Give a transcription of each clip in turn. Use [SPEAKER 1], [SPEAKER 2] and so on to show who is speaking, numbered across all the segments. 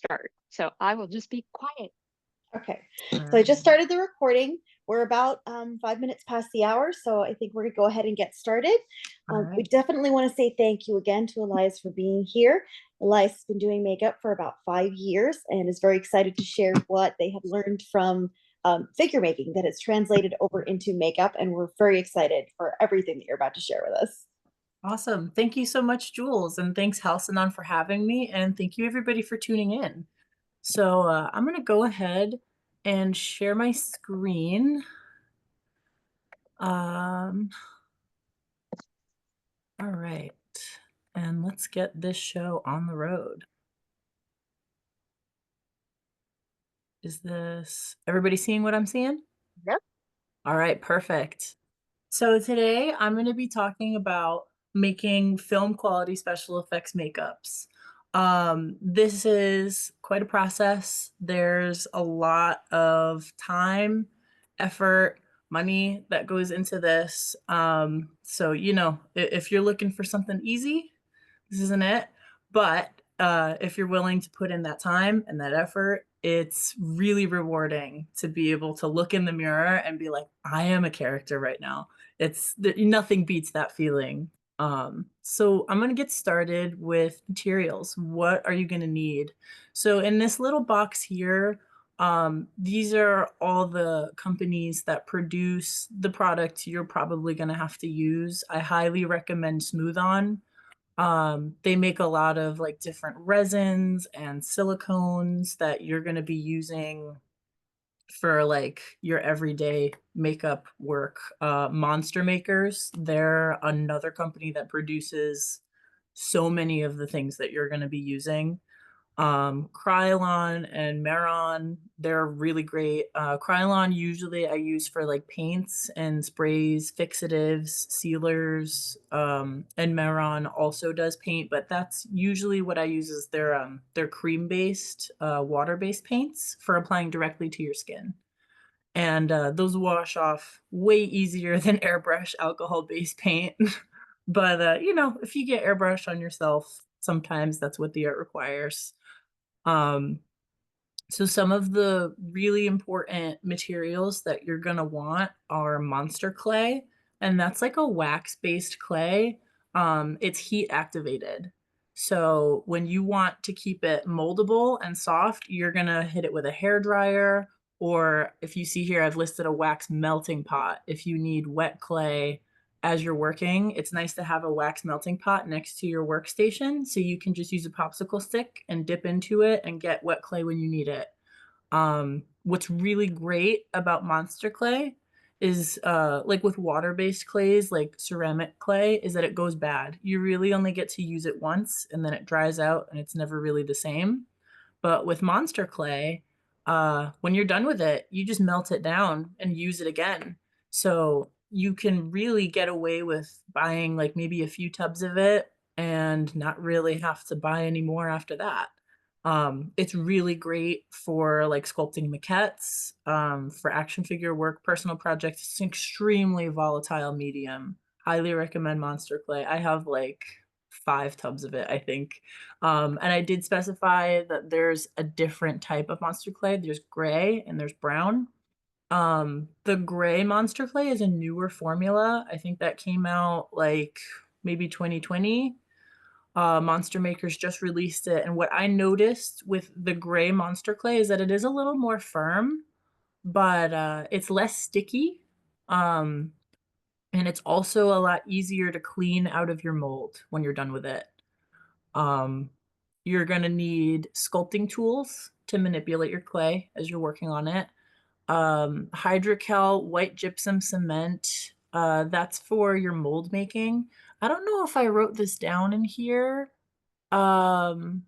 [SPEAKER 1] start. So I will just be quiet.
[SPEAKER 2] Okay.
[SPEAKER 3] All
[SPEAKER 2] So I just
[SPEAKER 3] right.
[SPEAKER 2] started the recording. We're about 5 minutes past the hour, so I think we're gonna go ahead and get started.
[SPEAKER 3] All
[SPEAKER 2] We
[SPEAKER 3] right.
[SPEAKER 2] definitely want to say thank you again to Elias for being here. Elias has been doing makeup for about 5 years and is very excited to share what they have learned from figure making that it's translated over into makeup, and we're very excited for everything that you're about to share with us.
[SPEAKER 3] Awesome. Thank you so much, Jules. And thanks, Halcyon, for having me. And thank you, everybody, for tuning in. So I'm going to go ahead and share my screen. Um, all right. And let's get this show on the road. Is this everybody seeing what I'm seeing?
[SPEAKER 1] Yep.
[SPEAKER 3] All right, perfect. So today I'm going to be talking about making film quality special effects makeups. This is quite a process. There's a lot of time, effort, money that goes into this. So, if you're looking for something easy, this isn't it. But if you're willing to put in that time and that effort, it's really rewarding to be able to look in the mirror and be like, I am a character right now. Nothing beats that feeling. So I'm going to get started with materials. What are you going to need? So in this little box here, these are all the companies that produce the product you're probably going to have to use. I highly recommend Smooth On. They make a lot of like different resins and silicones that you're going to be using for like your everyday makeup work. Monster Makers, they're another company that produces so many of the things that you're going to be using. Krylon and Maron, they're really great. Krylon usually I use for like paints and sprays, fixatives, sealers, and Maron also does paint, but that's usually what I use is their cream-based, water-based paints for applying directly to your skin. And those wash off way easier than airbrush alcohol-based paint. But if you get airbrush on yourself, sometimes that's what the art requires. Um, so some of the really important materials that you're gonna want are monster clay, and that's like a wax-based clay. It's heat activated. So when you want to keep it moldable and soft, you're gonna hit it with a hair dryer, or if you see here, I've listed a wax melting pot. If you need wet clay as you're working, it's nice to have a wax melting pot next to your workstation so you can just use a popsicle stick and dip into it and get wet clay when you need it. What's really great about monster clay is like with water-based clays like ceramic clay is that it goes bad. You really only get to use it once and then it dries out and it's never really the same. But with monster clay, when you're done with it, you just melt it down and use it again. So you can really get away with buying like maybe a few tubs of it and not really have to buy any more after that. It's really great for like sculpting maquettes, for action figure work, personal projects. It's an extremely volatile medium. Highly recommend Monster Clay. I have like 5 tubs of it, I think. And I did specify that there's a different type of Monster Clay. There's gray and there's brown. The gray Monster Clay is a newer formula. I think that came out like maybe 2020. Monster Makers just released it. And what I noticed with the gray Monster Clay is that it is a little more firm, but it's less sticky. Um, and it's also a lot easier to clean out of your mold when you're done with it. Um, you're going to need sculpting tools to manipulate your clay as you're working on it. Hydrocal white gypsum cement, that's for your mold making. I don't know if I wrote this down in here. Um,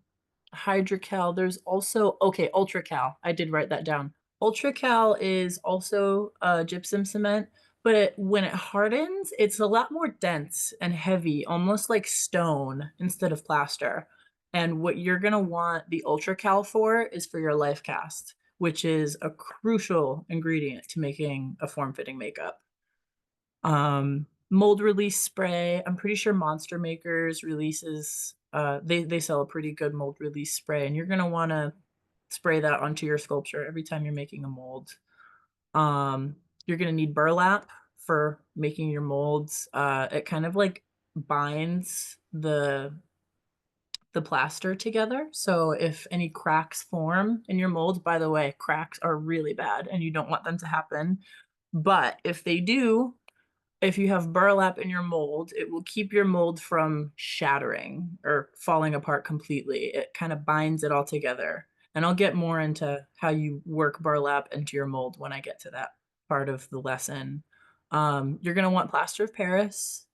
[SPEAKER 3] Hydrocal, there's also, okay, Ultracal. I did write that down. Ultracal is also gypsum cement, but when it hardens, it's a lot more dense and heavy, almost like stone instead of plaster. And what you're gonna want the Ultracal for is for your life cast, which is a crucial ingredient to making a form-fitting makeup. Mold release spray. I'm pretty sure Monster Makers releases they sell a pretty good mold release spray, and you're gonna want to spray that onto your sculpture every time you're making a mold. You're gonna need burlap for making your molds. It kind of like binds the plaster together. So if any cracks form in your mold, by the way, cracks are really bad and you don't want them to happen. But if they do, if you have burlap in your mold, it will keep your mold from shattering or falling apart completely. It kind of binds it all together. And I'll get more into how you work burlap into your mold when I get to that part of the lesson. You're going to want plaster of Paris.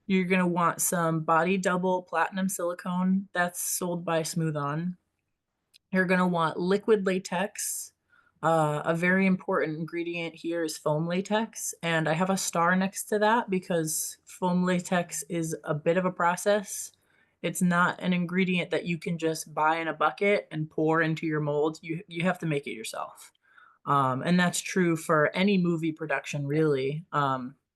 [SPEAKER 3] You're going to want some body double platinum silicone that's sold by Smooth On. You're going to want liquid latex. A very important ingredient here is foam latex, and I have a star next to that because foam latex is a bit of a process. It's not an ingredient that you can just buy in a bucket and pour into your mold. You have to make it yourself. And that's true for any movie production, really.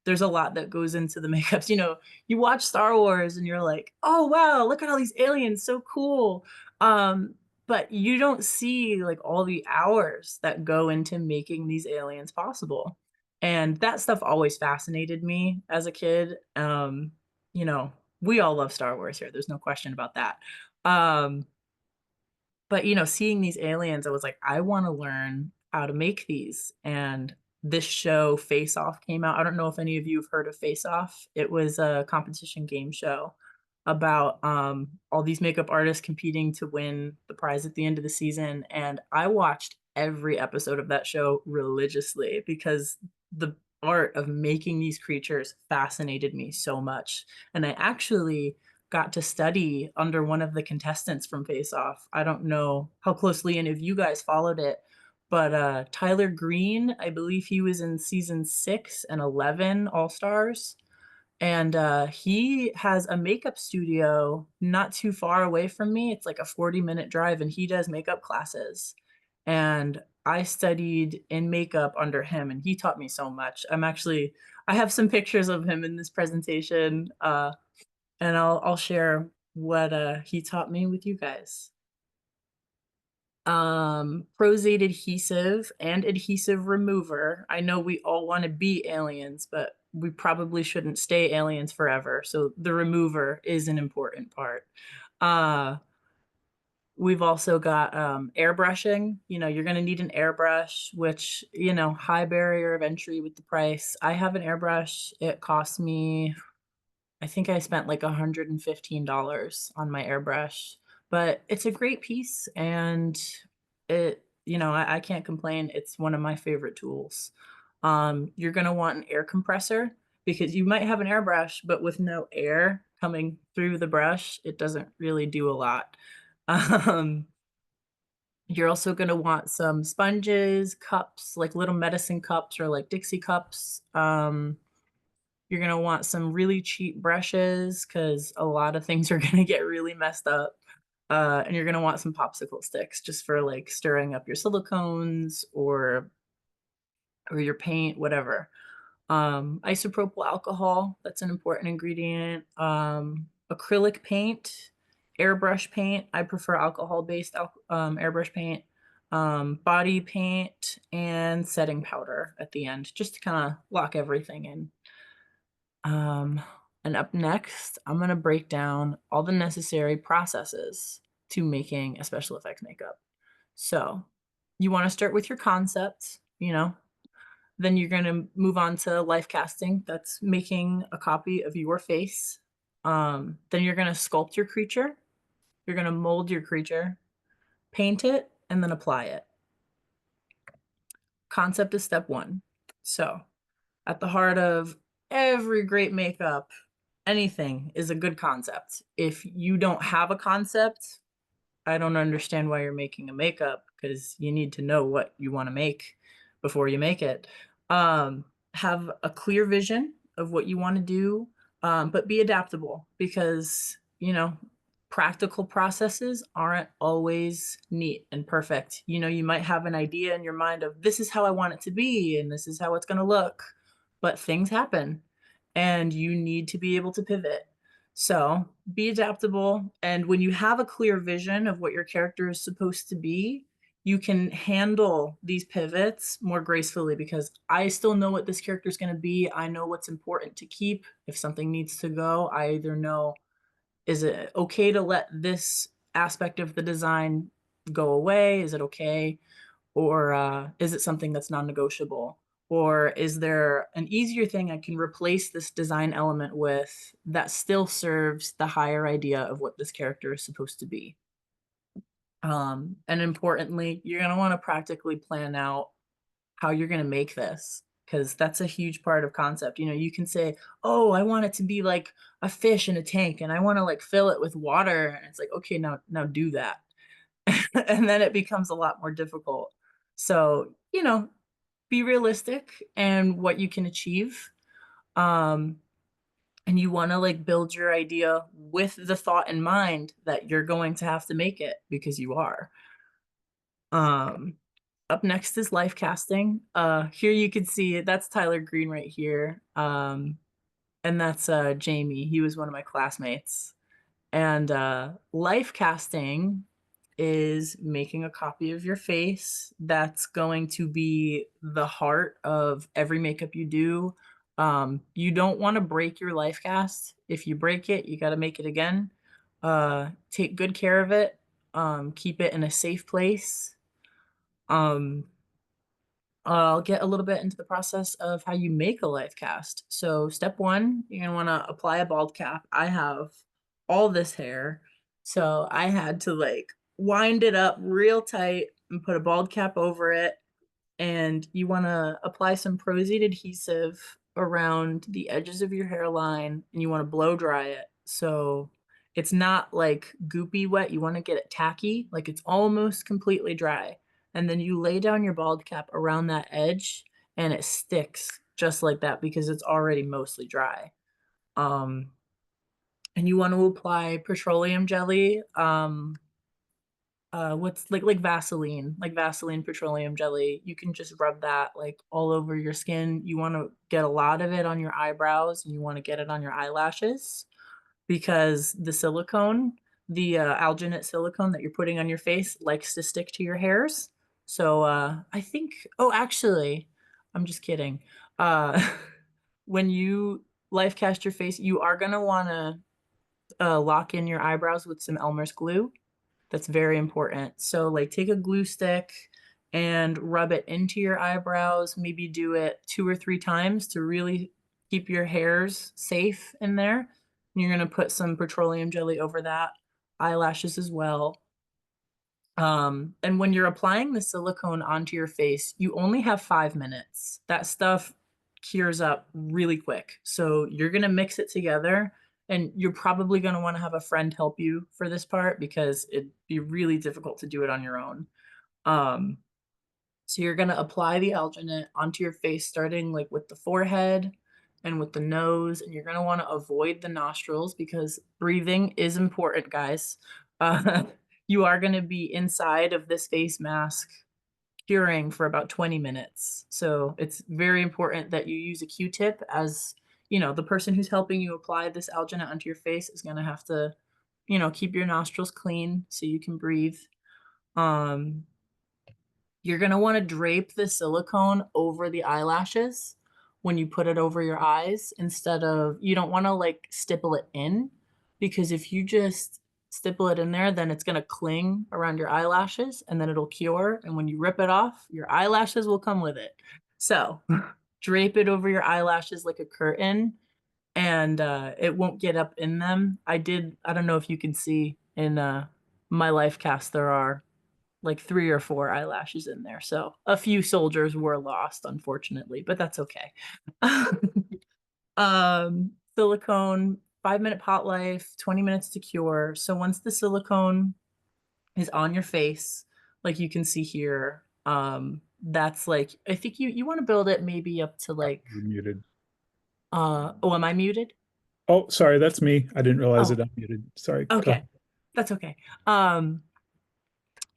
[SPEAKER 3] There's a lot that goes into the makeups. You know, you watch Star Wars and you're like, oh, wow, look at all these aliens, so cool. But you don't see like all the hours that go into making these aliens possible. And that stuff always fascinated me as a kid. You know, we all love Star Wars here. There's no question about that. Um, but, you know, seeing these aliens, I was like, I wanna learn how to make these, and this show, Face Off, came out. I don't know if any of you have heard of Face Off. It was a competition game show about, all these makeup artists competing to win the prize at the end of the season, and I watched every episode of that show religiously because the art of making these creatures fascinated me so much, and I actually got to study under one of the contestants from Face Off. I don't know how closely any of you guys followed it, but Tyler Green, I believe he was in season 6 and 11 All Stars. And he has a makeup studio not too far away from me. It's like a 40-minute drive, and he does makeup classes. And I studied in makeup under him, and he taught me so much. I have some pictures of him in this presentation. And I'll share what he taught me with you guys. Prosate adhesive and adhesive remover. I know we all want to be aliens, but we probably shouldn't stay aliens forever. So the remover is an important part. We've also got airbrushing. You know, you're going to need an airbrush, which, you know, high barrier of entry with the price. I have an airbrush. It cost me, I think I spent like $115 on my airbrush, but it's a great piece and it, you know, I can't complain. It's one of my favorite tools. You're gonna want an air compressor because you might have an airbrush, but with no air coming through the brush, it doesn't really do a lot. Um, you're also gonna want some sponges, cups, like little medicine cups or like Dixie cups. You're gonna want some really cheap brushes because a lot of things are gonna get really messed up. And you're gonna want some popsicle sticks just for like stirring up your silicones or your paint, whatever. Isopropyl alcohol, that's an important ingredient. Acrylic paint, airbrush paint. I prefer alcohol-based airbrush paint. Body paint and setting powder at the end, just to kind of lock everything in. Um, and up next, I'm going to break down all the necessary processes to making a special effects makeup. So you want to start with your concept, you know, then you're going to move on to life casting. That's making a copy of your face. Then you're going to sculpt your creature. You're going to mold your creature, paint it, and then apply it. Concept is step one. So at the heart of every great makeup, anything is a good concept. If you don't have a concept, I don't understand why you're making a makeup because you need to know what you want to make before you make it. Have a clear vision of what you want to do, but be adaptable because, you know, practical processes aren't always neat and perfect. You know, you might have an idea in your mind of this is how I want it to be and this is how it's going to look, but things happen and you need to be able to pivot. So be adaptable. And when you have a clear vision of what your character is supposed to be, you can handle these pivots more gracefully because I still know what this character is going to be. I know what's important to keep. If something needs to go, I either know, is it okay to let this aspect of the design go away? Is it okay? Or is it something that's non-negotiable? Or is there an easier thing I can replace this design element with that still serves the higher idea of what this character is supposed to be? And importantly, you're going to want to practically plan out how you're going to make this, because that's a huge part of concept. You know, you can say, oh, I want it to be like a fish in a tank and I want to like fill it with water. And it's like, okay, now do that. And then it becomes a lot more difficult. So, you know, be realistic and what you can achieve. Um, and you want to like build your idea with the thought in mind that you're going to have to make it, because you are. Um, Up next is life casting. Here you can see that's Tyler Green right here. And that's Jamie. He was one of my classmates. And life casting is making a copy of your face that's going to be the heart of every makeup you do. You don't want to break your life cast. If you break it, you got to make it again. Take good care of it. Keep it in a safe place. Um, I'll get a little bit into the process of how you make a life cast. So step one, you're gonna wanna apply a bald cap. I have all this hair, so I had to like wind it up real tight and put a bald cap over it. And you wanna apply some Prozade adhesive around the edges of your hairline, and you wanna blow dry it. So it's not like goopy wet. You wanna get it tacky, like it's almost completely dry. And then you lay down your bald cap around that edge and it sticks just like that because it's already mostly dry. Um, and you want to apply petroleum jelly. What's like Vaseline petroleum jelly. You can just rub that like all over your skin. You want to get a lot of it on your eyebrows and you want to get it on your eyelashes, because the silicone, the alginate silicone that you're putting on your face likes to stick to your hairs. So I think, oh, actually, I'm just kidding. Uh, when you life cast your face, you are going to want to lock in your eyebrows with some Elmer's glue. That's very important. So like take a glue stick and rub it into your eyebrows, maybe do it 2 or 3 times to really keep your hairs safe in there. And you're going to put some petroleum jelly over that, eyelashes as well. And when you're applying the silicone onto your face, you only have 5 minutes. That stuff cures up really quick. So you're going to mix it together, and you're probably going to want to have a friend help you for this part because it'd be really difficult to do it on your own. Um, so you're going to apply the alginate onto your face, starting like with the forehead and with the nose, and you're going to want to avoid the nostrils because breathing is important, guys. Uh, you are going to be inside of this face mask curing for about 20 minutes. So it's very important that you use a Q-tip, as you know, the person who's helping you apply this alginate onto your face is going to have to, you know, keep your nostrils clean so you can breathe. Um, you're going to want to drape the silicone over the eyelashes when you put it over your eyes, instead of, you don't want to like stipple it in, because if you just stipple it in there, then it's going to cling around your eyelashes and then it'll cure. And when you rip it off, your eyelashes will come with it. So drape it over your eyelashes like a curtain, and it won't get up in them. I don't know if you can see in my life cast, there are like 3 or 4 eyelashes in there. So a few soldiers were lost, unfortunately, but that's okay. Silicone, 5-minute pot life, 20 minutes to cure. So once the silicone is on your face, like you can see here, that's like, I think you want to build it maybe up to like,
[SPEAKER 4] You're muted.
[SPEAKER 3] oh, am I muted?
[SPEAKER 4] Oh, sorry, that's me. I didn't realize
[SPEAKER 3] Oh,
[SPEAKER 4] it unmuted. Sorry. Go
[SPEAKER 3] okay.
[SPEAKER 4] ahead.
[SPEAKER 3] That's okay.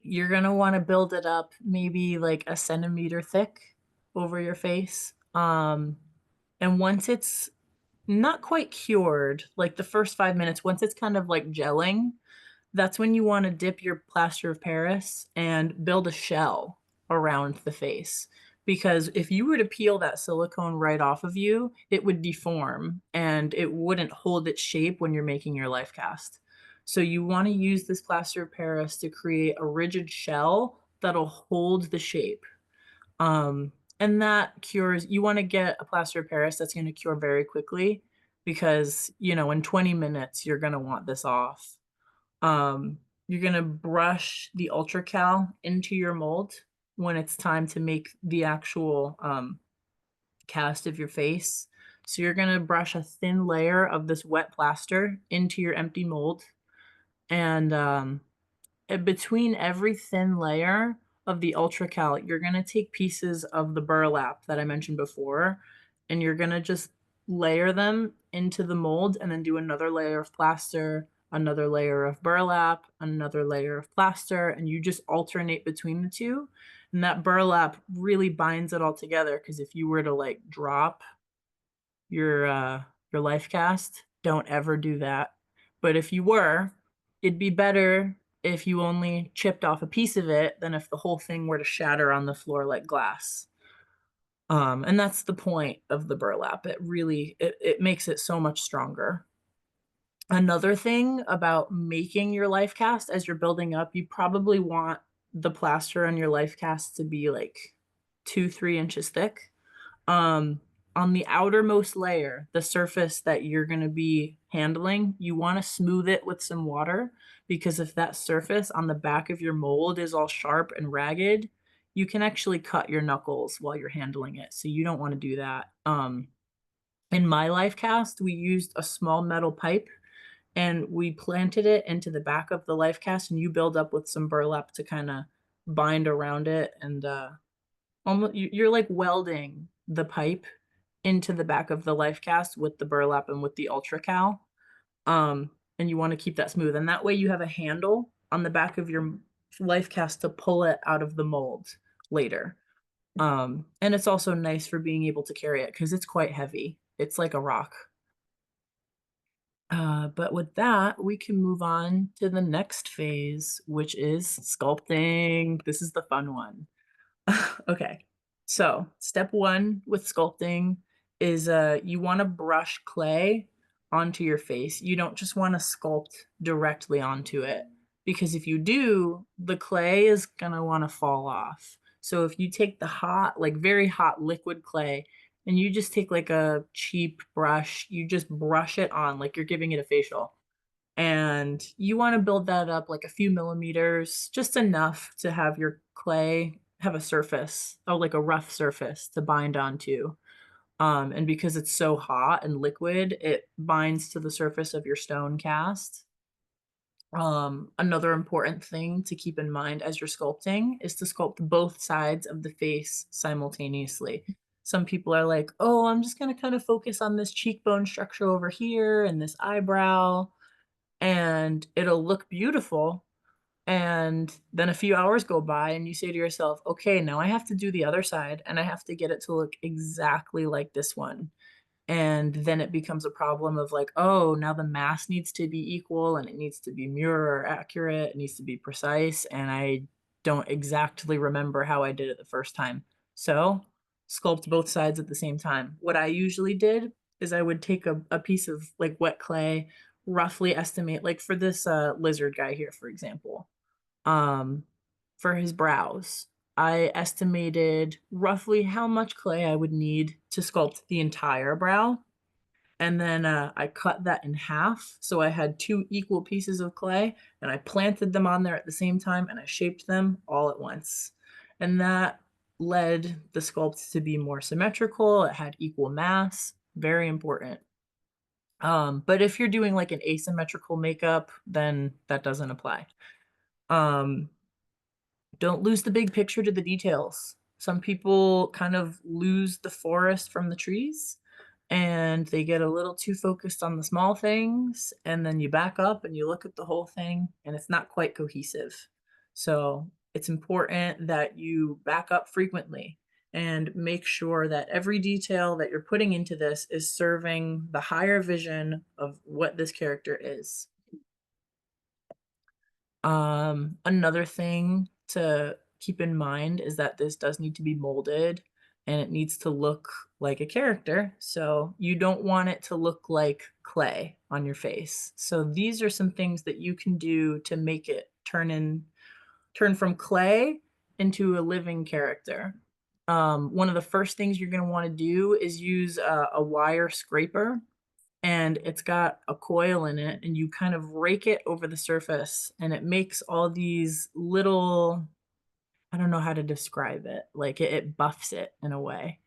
[SPEAKER 3] You're gonna want to build it up maybe like a centimeter thick over your face. And once it's not quite cured, like the first 5 minutes, once it's kind of like gelling, that's when you want to dip your plaster of Paris and build a shell around the face. Because if you were to peel that silicone right off of you, it would deform and it wouldn't hold its shape when you're making your life cast. So you want to use this plaster of Paris to create a rigid shell that'll hold the shape. And that cures, you want to get a plaster of Paris that's going to cure very quickly because, you know, in 20 minutes, you're going to want this off. You're going to brush the ultracal into your mold when it's time to make the actual cast of your face. So you're going to brush a thin layer of this wet plaster into your empty mold. And between every thin layer of the ultracal, you're going to take pieces of the burlap that I mentioned before, and you're going to just layer them into the mold and then do another layer of plaster, another layer of burlap, another layer of plaster, and you just alternate between the two. And that burlap really binds it all together, because if you were to like drop your life cast, don't ever do that. But if you were, it'd be better if you only chipped off a piece of it than if the whole thing were to shatter on the floor like glass. And that's the point of the burlap. It really it makes it so much stronger. Another thing about making your life cast as you're building up, you probably want the plaster on your life cast to be like 2-3 inches thick. On the outermost layer, the surface that you're going to be handling, you want to smooth it with some water, because if that surface on the back of your mold is all sharp and ragged, you can actually cut your knuckles while you're handling it. So you don't want to do that. In my life cast, we used a small metal pipe and we planted it into the back of the life cast, and you build up with some burlap to kind of bind around it, and almost you're like welding the pipe into the back of the life cast with the burlap and with the ultracal. And you want to keep that smooth, and that way you have a handle on the back of your life cast to pull it out of the mold later. And it's also nice for being able to carry it because it's quite heavy. It's like a rock. But with that, we can move on to the next phase, which is sculpting. This is the fun one. Okay, so step one with sculpting is you want to brush clay onto your face. You don't just want to sculpt directly onto it, because if you do, the clay is gonna want to fall off. So if you take the hot, like very hot liquid clay, and you just take like a cheap brush, you just brush it on like you're giving it a facial. And you want to build that up like a few millimeters, just enough to have your clay have a surface, or like a rough surface to bind onto. And because it's so hot and liquid, it binds to the surface of your stone cast. Another important thing to keep in mind as you're sculpting is to sculpt both sides of the face simultaneously. Some people are like, oh, I'm just going to kind of focus on this cheekbone structure over here and this eyebrow, and it'll look beautiful. And then a few hours go by and you say to yourself, okay, now I have to do the other side and I have to get it to look exactly like this one. And then it becomes a problem of like, oh, now the mass needs to be equal and it needs to be mirror accurate, it needs to be precise, and I don't exactly remember how I did it the first time. So sculpt both sides at the same time. What I usually did is I would take a piece of like wet clay, roughly estimate, like for this lizard guy here, for example, for his brows, I estimated roughly how much clay I would need to sculpt the entire brow. And then I cut that in half. So I had 2 equal pieces of clay and I planted them on there at the same time and I shaped them all at once. And that led the sculpt to be more symmetrical. It had equal mass, very important. But if you're doing like an asymmetrical makeup, then that doesn't apply. Don't lose the big picture to the details. Some people kind of lose the forest from the trees and they get a little too focused on the small things, and then you back up and you look at the whole thing and it's not quite cohesive. So it's important that you back up frequently and make sure that every detail that you're putting into this is serving the higher vision of what this character is. Another thing to keep in mind is that this does need to be molded and it needs to look like a character. So you don't want it to look like clay on your face. So these are some things that you can do to make it turn from clay into a living character. One of the first things you're going to want to do is use a wire scraper, and it's got a coil in it, and you kind of rake it over the surface, and it makes all these little, I don't know how to describe it, like it buffs it in a way.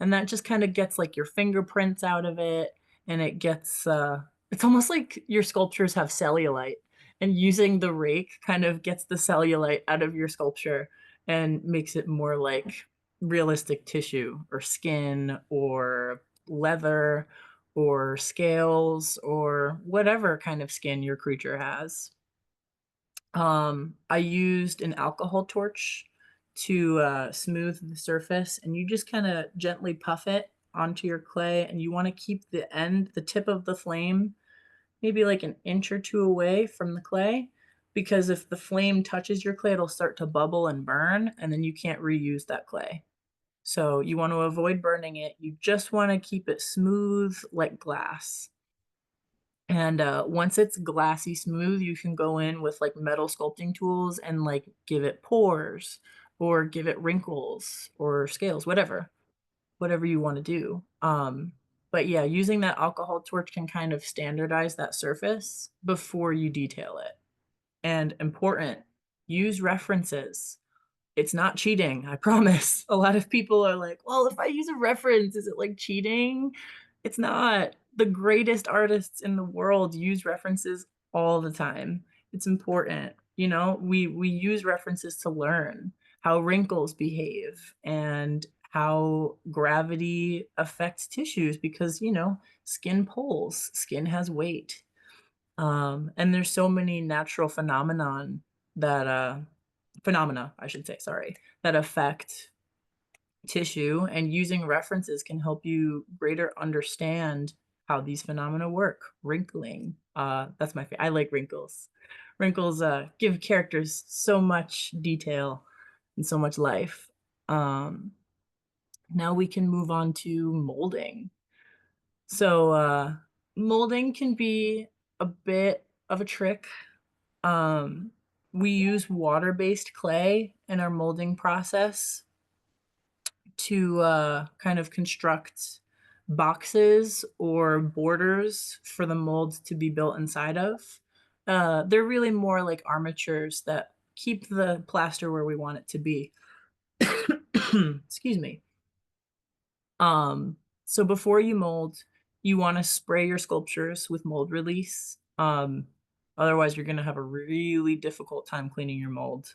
[SPEAKER 3] And that just kind of gets like your fingerprints out of it, and it gets it's almost like your sculptures have cellulite, and using the rake kind of gets the cellulite out of your sculpture and makes it more like realistic tissue or skin or leather or scales or whatever kind of skin your creature has. I used an alcohol torch to smooth the surface, and you just kind of gently puff it onto your clay, and you want to keep the tip of the flame, maybe like an inch or two away from the clay, because if the flame touches your clay, it'll start to bubble and burn, and then you can't reuse that clay. So you want to avoid burning it. You just want to keep it smooth like glass. And once it's glassy smooth, you can go in with like metal sculpting tools and like give it pores or give it wrinkles or scales, whatever you want to do. But yeah, using that alcohol torch can kind of standardize that surface before you detail it. And important, use references. It's not cheating, I promise. A lot of people are like, well, if I use a reference, is it like cheating? It's not. The greatest artists in the world use references all the time. It's important. You know, we use references to learn how wrinkles behave and how gravity affects tissues because, you know, skin pulls, skin has weight. And there's so many natural phenomena, I should say, sorry, that affect tissue, and using references can help you greater understand how these phenomena work. Wrinkling, that's my favorite. I like wrinkles. Wrinkles give characters so much detail and so much life. Now we can move on to molding. So molding can be a bit of a trick. We use water-based clay in our molding process to kind of construct boxes or borders for the molds to be built inside of. They're really more like armatures that keep the plaster where we want it to be. Excuse me. So before you mold, you want to spray your sculptures with mold release. Otherwise, you're going to have a really difficult time cleaning your mold.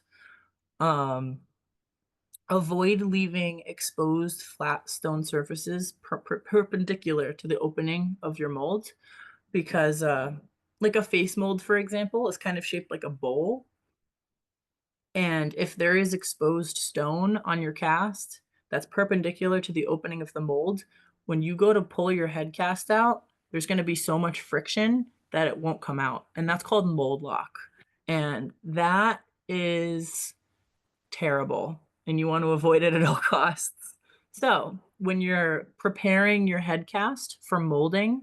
[SPEAKER 3] Avoid leaving exposed flat stone surfaces perpendicular to the opening of your mold because like a face mold, for example, is kind of shaped like a bowl. And if there is exposed stone on your cast that's perpendicular to the opening of the mold, when you go to pull your head cast out, there's going to be so much friction that it won't come out. And that's called mold lock. And that is terrible, and you want to avoid it at all costs. So when you're preparing your head cast for molding,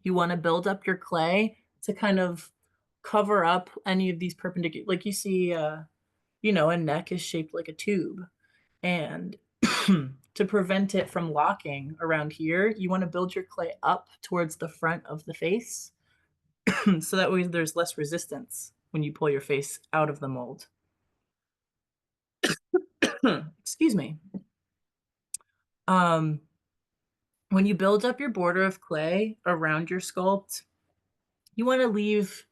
[SPEAKER 3] you want to build up your clay to kind of cover up any of these perpendicular, like you see, you know, a neck is shaped like a tube. And to prevent it from locking around here, you want to build your clay up towards the front of the face. So that way there's less resistance when you pull your face out of the mold. Excuse me. When you build up your border of clay around your sculpt, you want to leave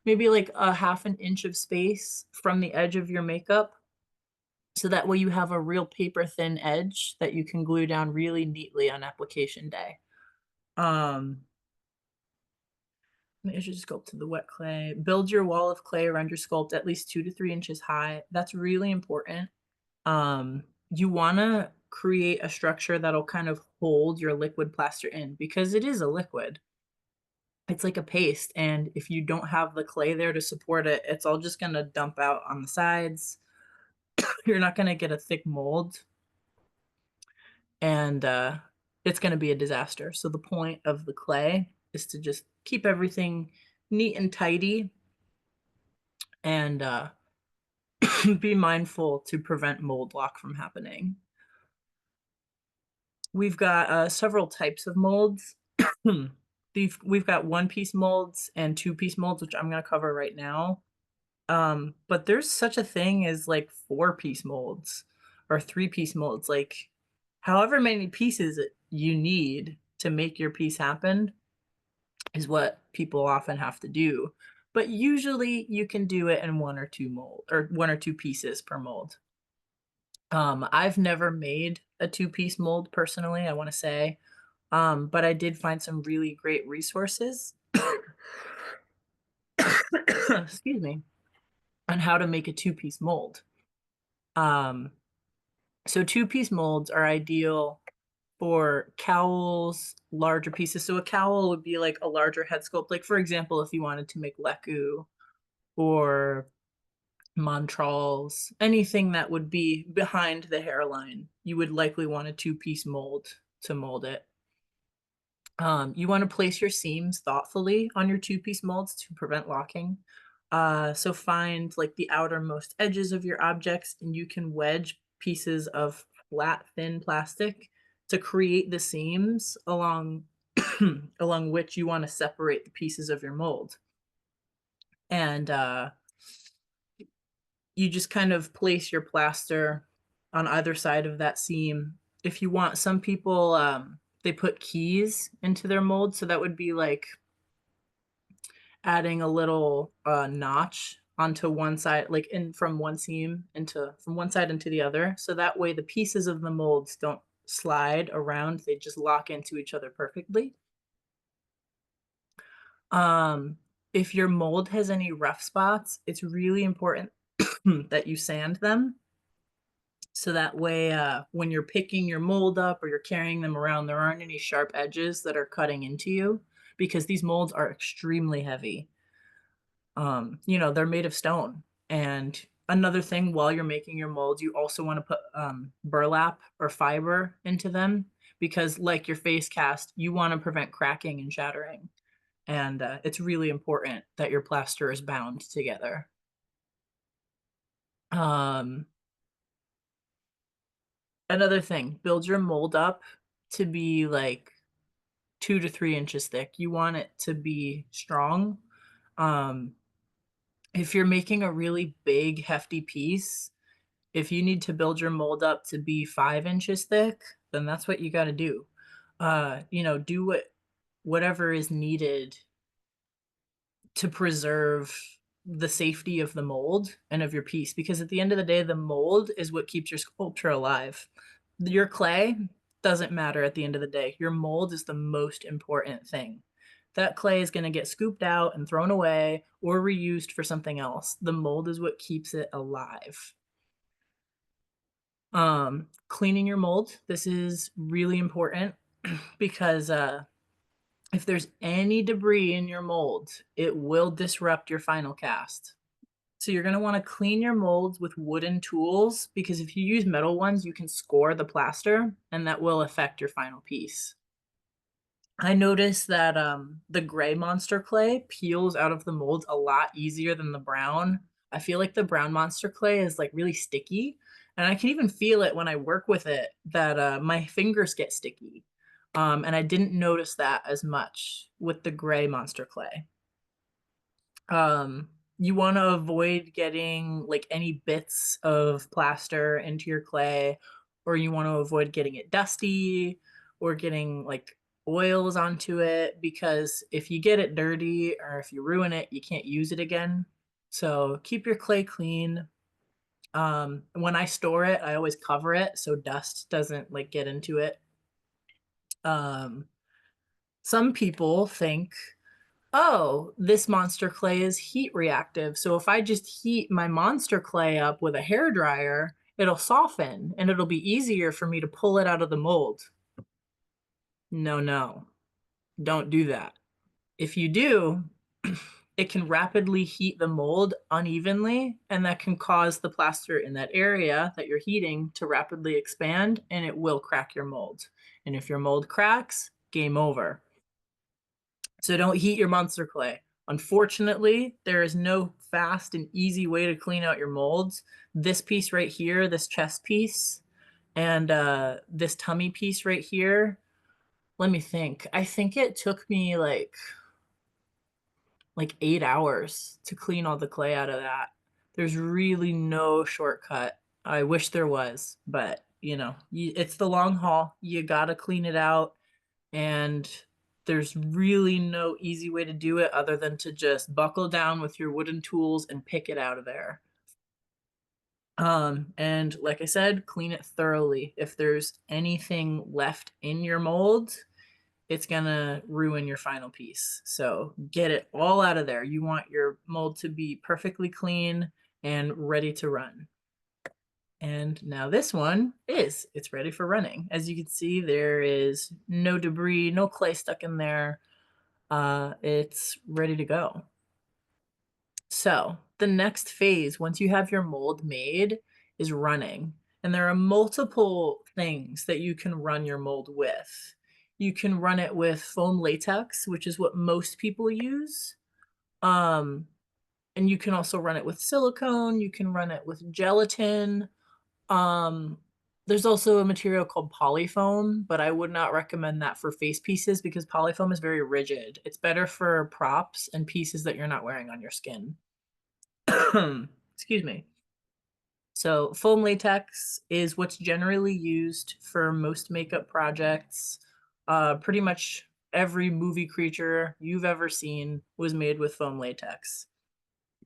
[SPEAKER 3] maybe like a half an inch of space from the edge of your makeup. So that way you have a real paper thin edge that you can glue down really neatly on application day. Measure the sculpt to the wet clay. Build your wall of clay around your sculpt at least 2 to 3 inches high. That's really important. You want to create a structure that'll kind of hold your liquid plaster in because it is a liquid. it's like a paste, and if you don't have the clay there to support it, it's all just gonna dump out on the sides. You're not gonna get a thick mold, and it's gonna be a disaster. So the point of the clay is to just keep everything neat and tidy, and be mindful to prevent mold lock from happening. We've got several types of molds. We've got one-piece molds and two-piece molds, which I'm going to cover right now. But there's such a thing as like four-piece molds or three-piece molds. Like, however many pieces you need to make your piece happen is what people often have to do. But usually you can do it in one or two pieces per mold. I've never made a two-piece mold personally, I want to say. But I did find some really great resources. Excuse me, on how to make a two-piece mold. So two-piece molds are ideal for cowls, larger pieces. So a cowl would be like a larger head sculpt. Like for example, if you wanted to make Leku or Montrals, anything that would be behind the hairline, you would likely want a two-piece mold to mold it. You want to place your seams thoughtfully on your two-piece molds to prevent locking. So find like the outermost edges of your objects, and you can wedge pieces of flat, thin plastic to create the seams along along which you want to separate the pieces of your mold. And you just kind of place your plaster on either side of that seam. If you want, some people they put keys into their mold, so that would be like adding a little notch onto one side, like from one seam from one side into the other, so that way the pieces of the molds don't slide around, they just lock into each other perfectly. If your mold has any rough spots, it's really important that you sand them, so that way when you're picking your mold up or you're carrying them around, there aren't any sharp edges that are cutting into you, because these molds are extremely heavy. They're made of stone. And another thing, while you're making your molds, you also want to put burlap or fiber into them, because like your face cast, you want to prevent cracking and shattering. And it's really important that your plaster is bound together. Another thing, build your mold up to be like 2 to 3 inches thick. You want it to be strong. If you're making a really big, hefty piece, if you need to build your mold up to be 5 inches thick, then that's what you got to do. Do whatever is needed to preserve the safety of the mold and of your piece, because at the end of the day, the mold is what keeps your sculpture alive. Your clay doesn't matter at the end of the day. Your mold is the most important thing. That clay is going to get scooped out and thrown away or reused for something else. The mold is what keeps it alive. Cleaning your mold. This is really important because if there's any debris in your mold, it will disrupt your final cast. So you're going to want to clean your molds with wooden tools, because if you use metal ones, you can score the plaster and that will affect your final piece. I noticed that the gray monster clay peels out of the mold a lot easier than the brown. I feel like the brown monster clay is like really sticky, and I can even feel it when I work with it, that my fingers get sticky. And I didn't notice that as much with the gray monster clay. You want to avoid getting like any bits of plaster into your clay, or you want to avoid getting it dusty or getting like oils onto it, because if you get it dirty or if you ruin it, you can't use it again. So keep your clay clean. When I store it, I always cover it so dust doesn't like get into it. Some people think, oh, this monster clay is heat reactive, so if I just heat my monster clay up with a hairdryer, it'll soften and it'll be easier for me to pull it out of the mold. No, don't do that. If you do, it can rapidly heat the mold unevenly, and that can cause the plaster in that area that you're heating to rapidly expand, and it will crack your mold. And if your mold cracks, game over. So don't heat your monster clay. Unfortunately, there is no fast and easy way to clean out your molds. This piece right here, this chest piece, and this tummy piece right here, let me think. I think it took me like 8 hours to clean all the clay out of that. There's really no shortcut. I wish there was, but you know, it's the long haul. You gotta clean it out, and there's really no easy way to do it other than to just buckle down with your wooden tools and pick it out of there. And like I said, clean it thoroughly. If there's anything left in your mold, it's gonna ruin your final piece. So get it all out of there. You want your mold to be perfectly clean and ready to run. And now this one it's ready for running. As you can see, there is no debris, no clay stuck in there. It's ready to go. So the next phase, once you have your mold made, is running. And there are multiple things that you can run your mold with. You can run it with foam latex, which is what most people use. And you can also run it with silicone. You can run it with gelatin. There's also a material called polyfoam, but I would not recommend that for face pieces because polyfoam is very rigid. It's better for props and pieces that you're not wearing on your skin. Excuse me. So foam latex is what's generally used for most makeup projects. Pretty much every movie creature you've ever seen was made with foam latex.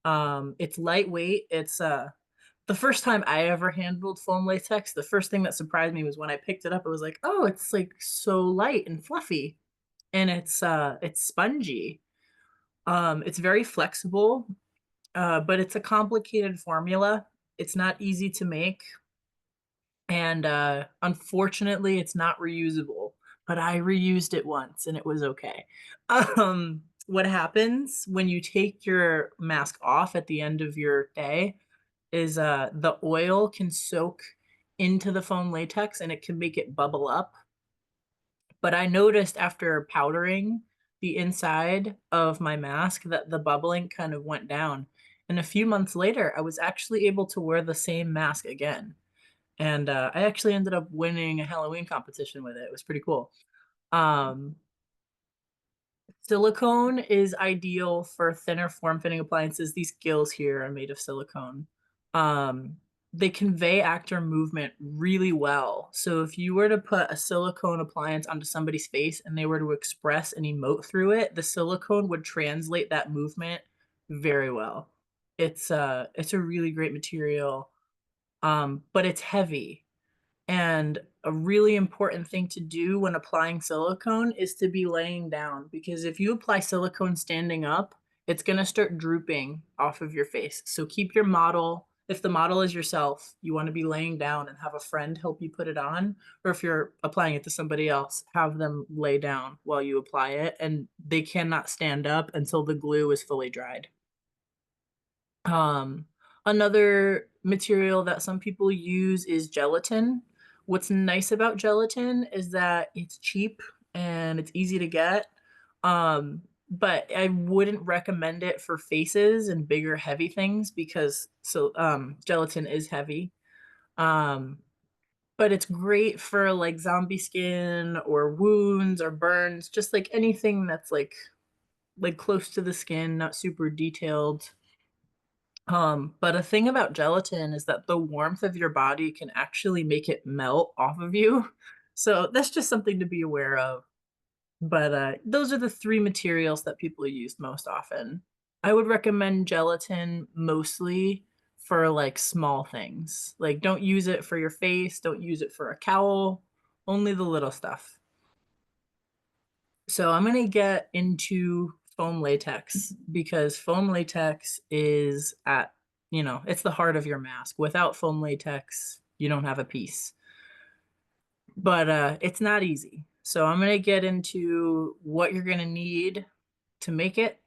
[SPEAKER 3] It's lightweight. It's the first time I ever handled foam latex, the first thing that surprised me was when I picked it up, it was like, oh, it's like so light and fluffy. And it's spongy. It's very flexible, but it's a complicated formula. It's not easy to make. And unfortunately, it's not reusable. But I reused it once and it was okay. What happens when you take your mask off at the end of your day is the oil can soak into the foam latex and it can make it bubble up. But I noticed after powdering the inside of my mask that the bubbling kind of went down. And a few months later, I was actually able to wear the same mask again. And I actually ended up winning a Halloween competition with it. It was pretty cool. Silicone is ideal for thinner form-fitting appliances. These gills here are made of silicone. They convey actor movement really well. So if you were to put a silicone appliance onto somebody's face and they were to express and emote through it, the silicone would translate that movement very well. It's a really great material, but it's heavy. And a really important thing to do when applying silicone is to be laying down, because if you apply silicone standing up, it's going to start drooping off of your face. So keep your model. If the model is yourself, you want to be laying down and have a friend help you put it on. Or if you're applying it to somebody else, have them lay down while you apply it. And they cannot stand up until the glue is fully dried. Another material that some people use is gelatin. What's nice about gelatin is that it's cheap and it's easy to get. But I wouldn't recommend it for faces and bigger heavy things because gelatin is heavy. But it's great for like zombie skin or wounds or burns, just like anything that's like close to the skin, not super detailed. But a thing about gelatin is that the warmth of your body can actually make it melt off of you. So that's just something to be aware of. But those are the three materials that people use most often. I would recommend gelatin mostly for like small things. Like don't use it for your face, don't use it for a cowl, only the little stuff. So I'm going to get into foam latex because foam latex is it's the heart of your mask. Without foam latex, you don't have a piece. But it's not easy. So I'm going to get into what you're going to need to make it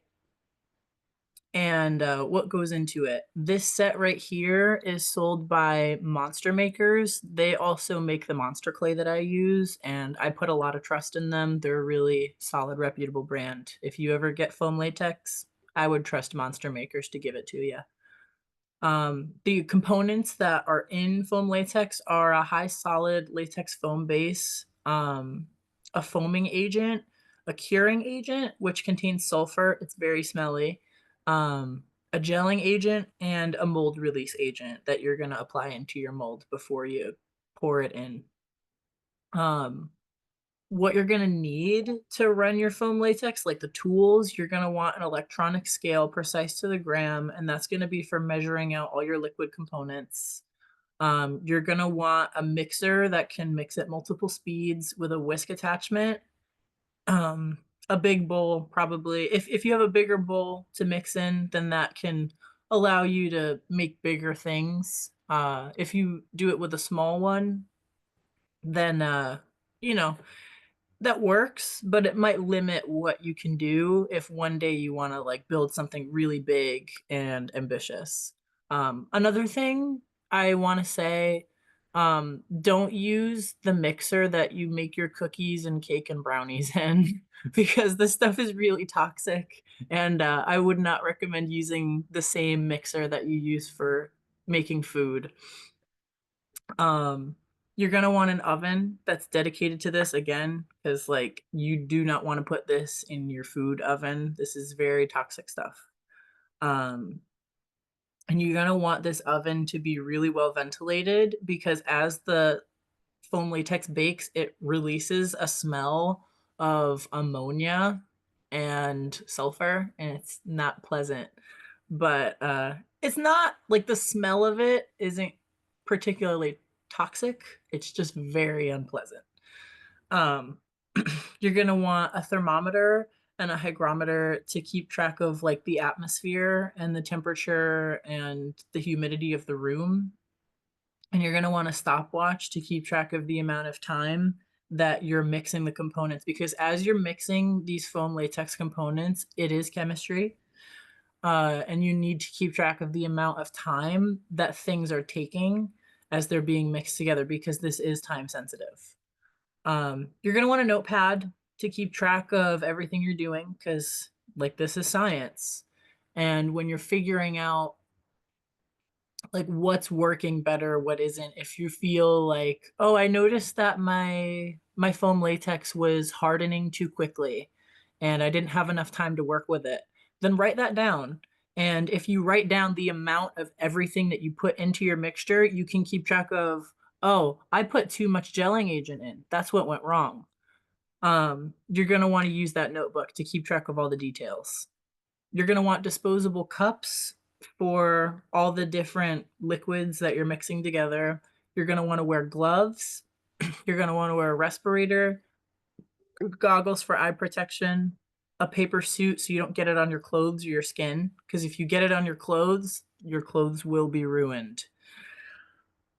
[SPEAKER 3] and what goes into it. This set right here is sold by Monster Makers. They also make the monster clay that I use, and I put a lot of trust in them. They're a really solid, reputable brand. If you ever get foam latex, I would trust Monster Makers to give it to you. The components that are in foam latex are a high solid latex foam base, a foaming agent, a curing agent, which contains sulfur. It's very smelly. A gelling agent and a mold release agent that you're going to apply into your mold before you pour it in. What you're going to need to run your foam latex, like the tools, you're going to want an electronic scale precise to the gram, and that's going to be for measuring out all your liquid components. You're going to want a mixer that can mix at multiple speeds with a whisk attachment. A big bowl, probably. If you have a bigger bowl to mix in, then that can allow you to make bigger things. If you do it with a small one, then you know, that works, but it might limit what you can do if one day you want to like build something really big and ambitious. Another thing I want to say, don't use the mixer that you make your cookies and cake and brownies in because this stuff is really toxic, and I would not recommend using the same mixer that you use for making food. You're going to want an oven that's dedicated to this again, because like you do not want to put this in your food oven. This is very toxic stuff. And you're going to want this oven to be really well ventilated, because as the foam latex bakes, it releases a smell of ammonia and sulfur, and it's not pleasant. But it's not like the smell of it isn't particularly toxic. It's just very unpleasant. You're gonna want a thermometer and a hygrometer to keep track of like the atmosphere and the temperature and the humidity of the room. And you're gonna want a stopwatch to keep track of the amount of time that you're mixing the components, because as you're mixing these foam latex components, it is chemistry. And you need to keep track of the amount of time that things are taking as they're being mixed together, because this is time sensitive. You're going to want a notepad to keep track of everything you're doing, because like this is science. And when you're figuring out like what's working better, what isn't, if you feel like, oh, I noticed that my foam latex was hardening too quickly and I didn't have enough time to work with it, then write that down. And if you write down the amount of everything that you put into your mixture, you can keep track of, oh, I put too much gelling agent in. That's what went wrong. You're going to want to use that notebook to keep track of all the details. You're going to want disposable cups for all the different liquids that you're mixing together. You're going to want to wear gloves. You're going to want to wear a respirator, goggles for eye protection, a paper suit so you don't get it on your clothes or your skin, because if you get it on your clothes will be ruined.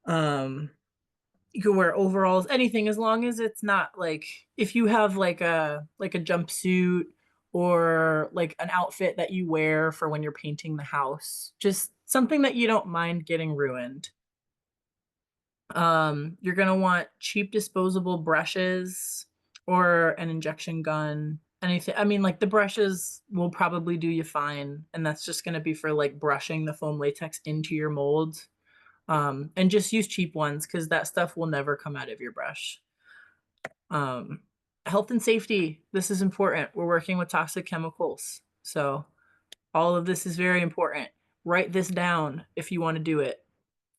[SPEAKER 3] You can wear overalls, anything, as long as it's not like, if you have like a jumpsuit or like an outfit that you wear for when you're painting the house, just something that you don't mind getting ruined. You're gonna want cheap disposable brushes or an injection gun, anything. I mean, like the brushes will probably do you fine, and that's just gonna be for like brushing the foam latex into your mold. And just use cheap ones, because that stuff will never come out of your brush. Health and safety, this is important. We're working with toxic chemicals, so all of this is very important. Write this down if you want to do it.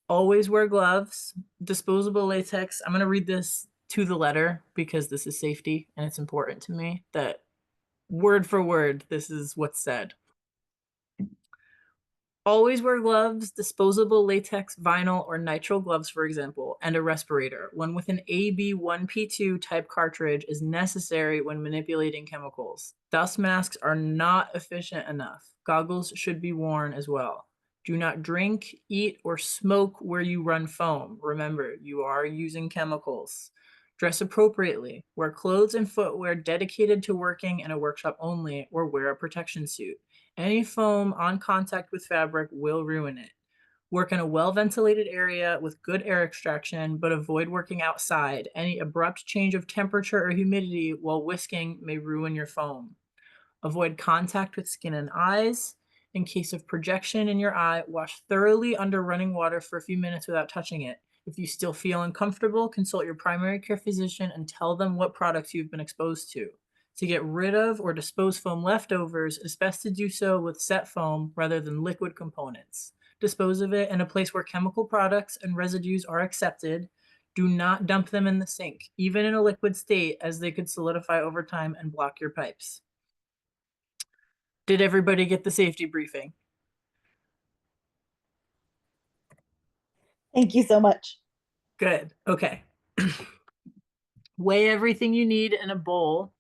[SPEAKER 3] Always wear gloves, disposable latex. I'm going to read this to the letter because this is safety and it's important to me that word for word, this is what's said. Always wear gloves, disposable latex, vinyl, or nitrile gloves, for example, and a respirator. One with an AB1P2 type cartridge is necessary when manipulating chemicals. Dust masks are not efficient enough. Goggles should be worn as well. Do not drink, eat, or smoke where you run foam. Remember, you are using chemicals. Dress appropriately. Wear clothes and footwear dedicated to working in a workshop only, or wear a protection suit. Any foam on contact with fabric will ruin it. Work in a well-ventilated area with good air extraction, but avoid working outside. Any abrupt change of temperature or humidity while whisking may ruin your foam. Avoid contact with skin and eyes. In case of projection in your eye, wash thoroughly under running water for a few minutes without touching it. If you still feel uncomfortable, consult your primary care physician and tell them what products you've been exposed to. To get rid of or dispose foam leftovers, it's best to do so with set foam rather than liquid components. Dispose of it in a place where chemical products and residues are accepted. Do not dump them in the sink, even in a liquid state, as they could solidify over time and block your pipes. Did everybody get the safety briefing?
[SPEAKER 2] Thank you so much.
[SPEAKER 3] Good. Okay. Weigh everything you need in a bowl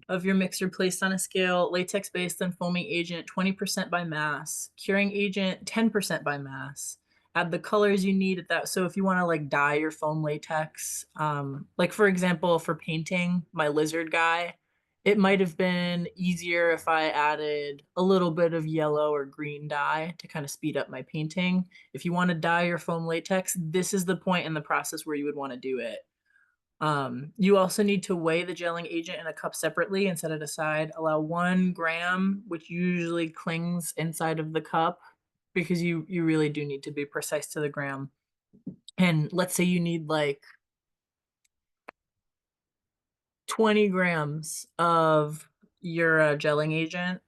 [SPEAKER 3] of your mixer placed on a scale, latex based on foaming agent 20% by mass, curing agent 10% by mass. Add the colors you need at that. So if you want to like dye your foam latex, like for example, for painting my lizard guy, it might have been easier if I added a little bit of yellow or green dye to kind of speed up my painting. If you want to dye your foam latex, this is the point in the process where you would want to do it. You also need to weigh the gelling agent in a cup separately and set it aside. Allow 1 gram, which usually clings inside of the cup, because you really do need to be precise to the gram. And let's say you need like 20 grams of your gelling agent,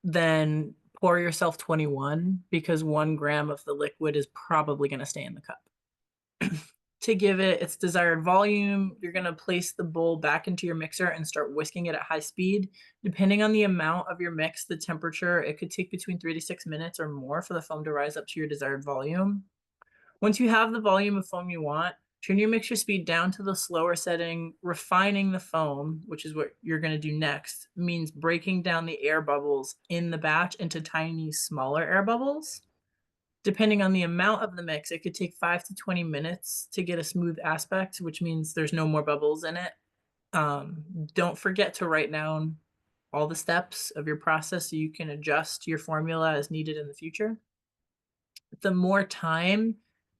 [SPEAKER 3] then pour yourself 21, because 1 gram of the liquid is probably going to stay in the cup. To give it its desired volume, you're going to place the bowl back into your mixer and start whisking it at high speed. Depending on the amount of your mix, the temperature, it could take between 3 to 6 minutes or more for the foam to rise up to your desired volume. Once you have the volume of foam you want, turn your mixture speed down to the slower setting. Refining the foam, which is what you're going to do next, means breaking down the air bubbles in the batch into tiny, smaller air bubbles. Depending on the amount of the mix, it could take 5 to 20 minutes to get a smooth aspect, which means there's no more bubbles in it. Don't forget to write down all the steps of your process so you can adjust your formula as needed in the future. The more time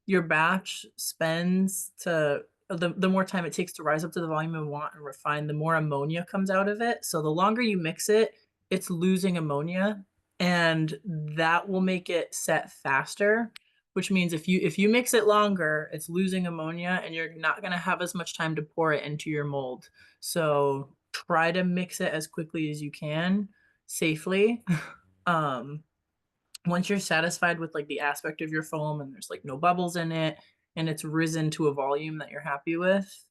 [SPEAKER 3] your batch spends to, the more time it takes to rise up to the volume you want and refine, the more ammonia comes out of it. So the longer you mix it, it's losing ammonia, and that will make it set faster, which means if you mix it longer, it's losing ammonia and you're not going to have as much time to pour it into your mold. So try to mix it as quickly as you can safely. Once you're satisfied with like the aspect of your foam and there's like no bubbles in it and it's risen to a volume that you're happy with,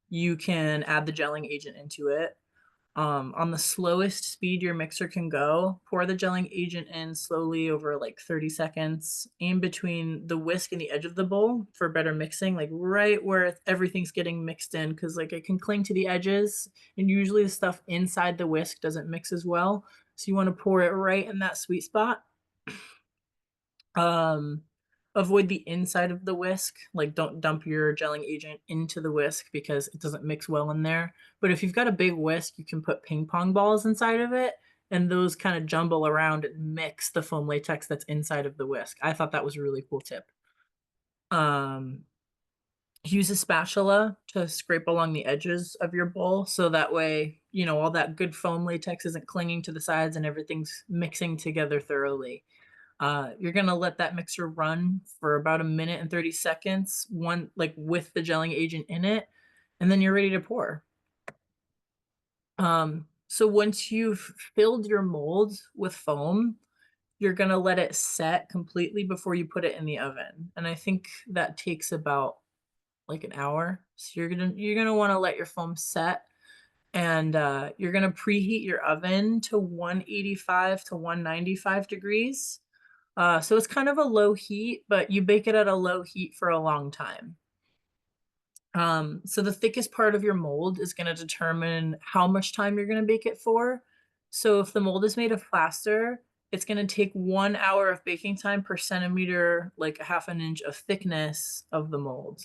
[SPEAKER 3] you can add the gelling agent into it. On the slowest speed your mixer can go, pour the gelling agent in slowly over like 30 seconds. Aim between the whisk and the edge of the bowl for better mixing, like right where everything's getting mixed in, because like it can cling to the edges and usually the stuff inside the whisk doesn't mix as well. So you want to pour it right in that sweet spot. Avoid the inside of the whisk, like don't dump your gelling agent into the whisk because it doesn't mix well in there. But if you've got a big whisk, you can put ping pong balls inside of it and those kind of jumble around and mix the foam latex that's inside of the whisk. I thought that was a really cool tip. Use a spatula to scrape along the edges of your bowl so that way, you know, all that good foam latex isn't clinging to the sides and everything's mixing together thoroughly. You're gonna let that mixer run for about 1 minute and 30 seconds, like with the gelling agent in it, and then you're ready to pour. So once you've filled your mold with foam, you're gonna let it set completely before you put it in the oven. And I think that takes about like an hour. So you're gonna want to let your foam set, and you're gonna preheat your oven to 185 to 195 degrees. So it's kind of a low heat, but you bake it at a low heat for a long time. So the thickest part of your mold is going to determine how much time you're going to bake it for. So if the mold is made of plaster, it's going to take 1 hour of baking time per centimeter, like a 1/2 inch of thickness of the mold.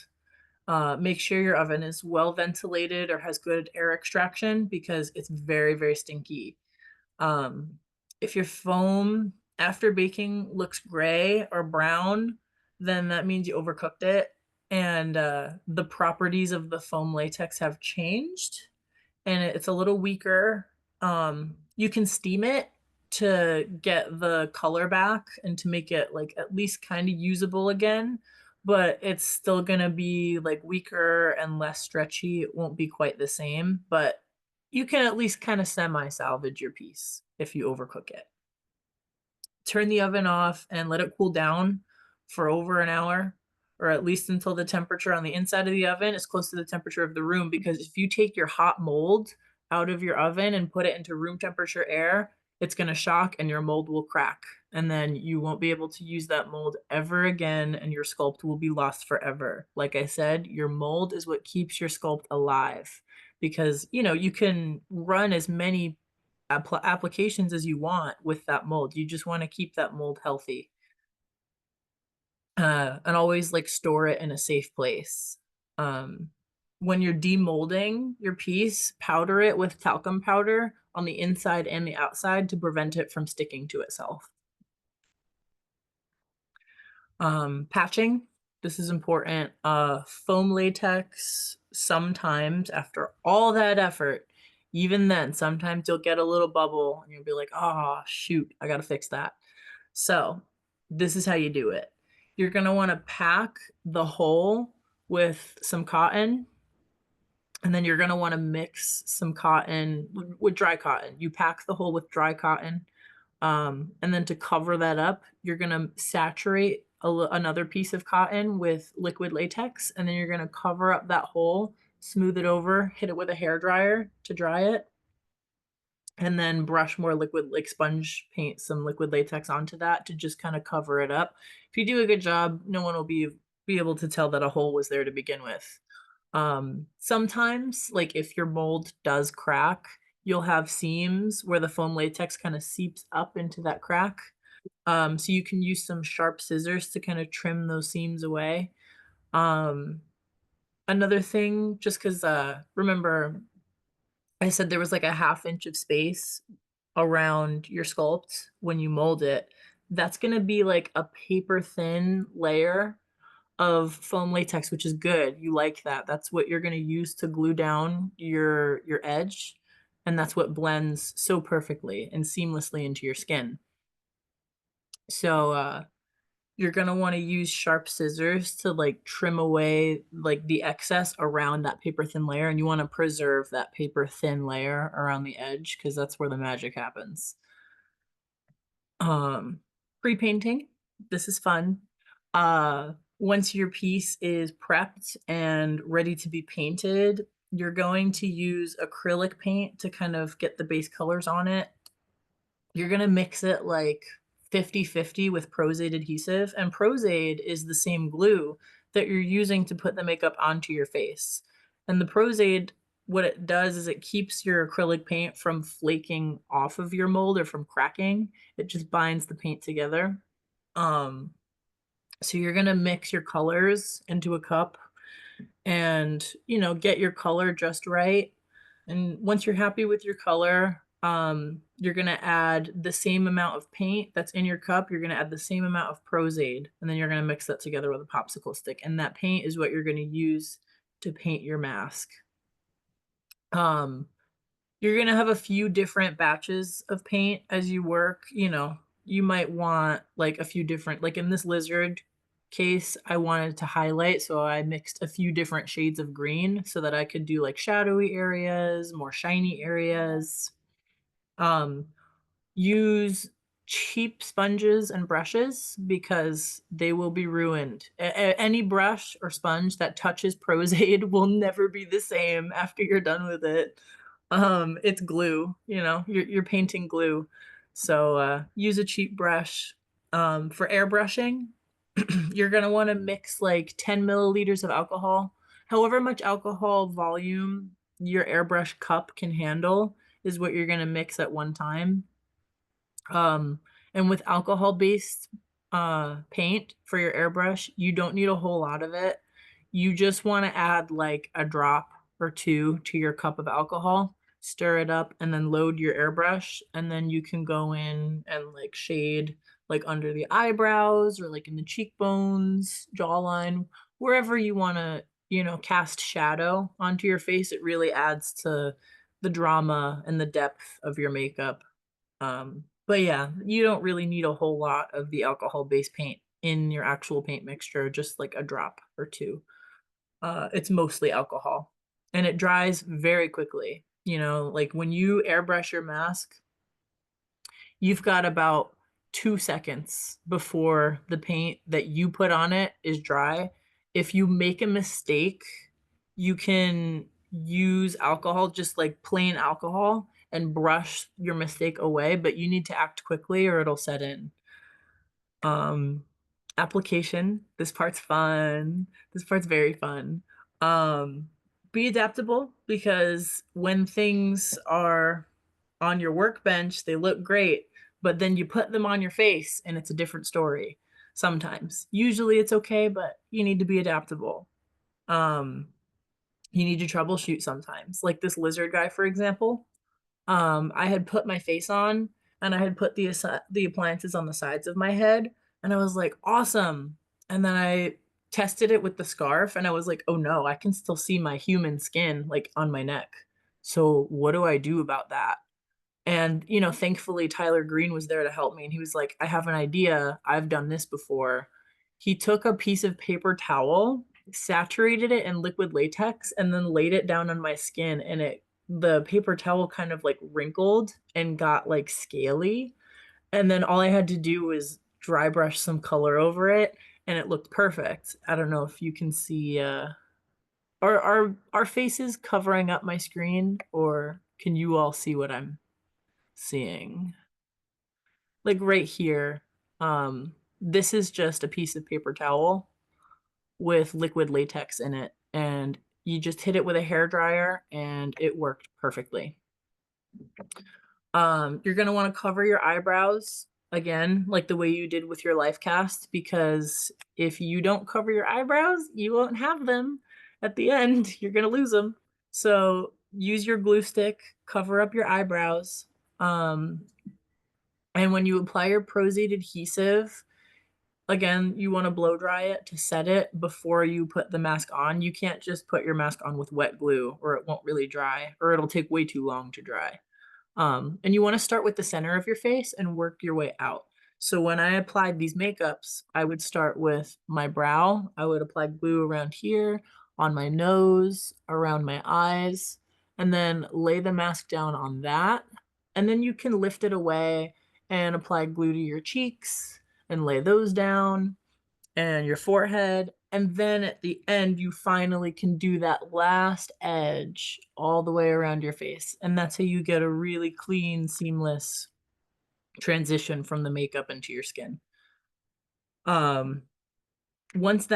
[SPEAKER 3] Make sure your oven is well ventilated or has good air extraction because it's very, very stinky. If your foam after baking looks gray or brown, then that means you overcooked it, and the properties of the foam latex have changed and it's a little weaker. You can steam it to get the color back and to make it like at least kind of usable again, but it's still gonna be like weaker and less stretchy. It won't be quite the same, but you can at least kind of semi-salvage your piece if you overcook it. Turn the oven off and let it cool down for over an hour, or at least until the temperature on the inside of the oven is close to the temperature of the room. Because if you take your hot mold out of your oven and put it into room temperature air, it's going to shock and your mold will crack. And then you won't be able to use that mold ever again, and your sculpt will be lost forever. Like I said, your mold is what keeps your sculpt alive, because you can run as many applications as you want with that mold. You just want to keep that mold healthy. And always like store it in a safe place. When you're demolding your piece, powder it with talcum powder on the inside and the outside to prevent it from sticking to itself. Patching, this is important. Foam latex, sometimes after all that effort, even then, sometimes you'll get a little bubble and you'll be like, oh, shoot, I got to fix that. So this is how you do it. You're going to want to pack the hole with some cotton, and then you're going to want to mix some cotton with dry cotton. You pack the hole with dry cotton. And then to cover that up, you're going to saturate another piece of cotton with liquid latex, and then you're going to cover up that hole, smooth it over, hit it with a hair dryer to dry it, and then brush more liquid, like sponge paint some liquid latex onto that to just kind of cover it up. If you do a good job, no one will be able to tell that a hole was there to begin with. Sometimes, like if your mold does crack, you'll have seams where the foam latex kind of seeps up into that crack. So you can use some sharp scissors to kind of trim those seams away. Another thing, just because remember I said there was like a 1/2 inch of space around your sculpt when you mold it. That's going to be like a paper thin layer of foam latex, which is good. You like that. That's what you're going to use to glue down your edge. And that's what blends so perfectly and seamlessly into your skin. So you're going to want to use sharp scissors to like trim away like the excess around that paper thin layer. And you want to preserve that paper thin layer around the edge because that's where the magic happens. Pre-painting, this is fun. Once your piece is prepped and ready to be painted, you're going to use acrylic paint to kind of get the base colors on it. You're going to mix it like 50-50 with Pros-Aid adhesive, and Pros-Aid is the same glue that you're using to put the makeup onto your face. And the Pros-Aid, what it does is it keeps your acrylic paint from flaking off of your mold or from cracking. It just binds the paint together. So you're going to mix your colors into a cup and, get your color just right. And once you're happy with your color, you're going to add the same amount of paint that's in your cup. You're going to add the same amount of Pros-Aid, and then you're going to mix that together with a popsicle stick. And that paint is what you're going to use to paint your mask. You're going to have a few different batches of paint as you work. You might want like a few different, like in this lizard case, I wanted to highlight, so I mixed a few different shades of green so that I could do like shadowy areas, more shiny areas. Use cheap sponges and brushes because they will be ruined. Any brush or sponge that touches Pros-Aid will never be the same after you're done with it. It's glue, you're painting glue. So use a cheap brush. For airbrushing, you're going to want to mix like 10 milliliters of alcohol. However much alcohol volume your airbrush cup can handle is what you're going to mix at one time. And with alcohol-based paint for your airbrush, you don't need a whole lot of it. you just want to add like a drop or two to your cup of alcohol, stir it up, and then load your airbrush. And then you can go in and like shade like under the eyebrows or like in the cheekbones, jawline, wherever you want to, cast shadow onto your face. It really adds to the drama and the depth of your makeup. But yeah, you don't really need a whole lot of the alcohol-based paint in your actual paint mixture, just like a drop or two. It's mostly alcohol and it dries very quickly. Like when you airbrush your mask, you've got about 2 seconds before the paint that you put on it is dry. If you make a mistake, you can use alcohol, just like plain alcohol, and brush your mistake away, but you need to act quickly or it'll set in. Application. This part's fun. This part's very fun. Be adaptable, because when things are on your workbench, they look great, but then you put them on your face and it's a different story sometimes. Usually it's okay, but you need to be adaptable. You need to troubleshoot sometimes. Like this lizard guy, for example. I had put my face on and I had put the appliances on the sides of my head, and I was like, awesome. And then I tested it with the scarf and I was like, oh no, I can still see my human skin like on my neck. So what do I do about that? And, thankfully Tyler Green was there to help me, and he was like, I have an idea. I've done this before. He took a piece of paper towel, saturated it in liquid latex, and then laid it down on my skin, and the paper towel kind of like wrinkled and got like scaly. And then all I had to do was dry brush some color over it and it looked perfect. I don't know if you can see are faces covering up my screen, or can you all see what I'm seeing? Like right here. This is just a piece of paper towel with liquid latex in it, and you just hit it with a hair dryer and it worked perfectly. You're gonna want to cover your eyebrows again, like the way you did with your life cast, because if you don't cover your eyebrows, you won't have them at the end. You're gonna lose them. So use your glue stick, cover up your eyebrows. And when you apply your Prozade adhesive, again, you want to blow dry it to set it before you put the mask on. You can't just put your mask on with wet glue or it won't really dry, or it'll take way too long to dry. And you want to start with the center of your face and work your way out. So when I applied these makeups, I would start with my brow. I would apply glue around here, on my nose, around my eyes, and then lay the mask down on that. And then you can lift it away and apply glue to your cheeks and lay those down, and your forehead. And then at the end, you finally can do that last edge all the way around your face. And that's how you get a really clean, seamless transition from the makeup into your skin. Once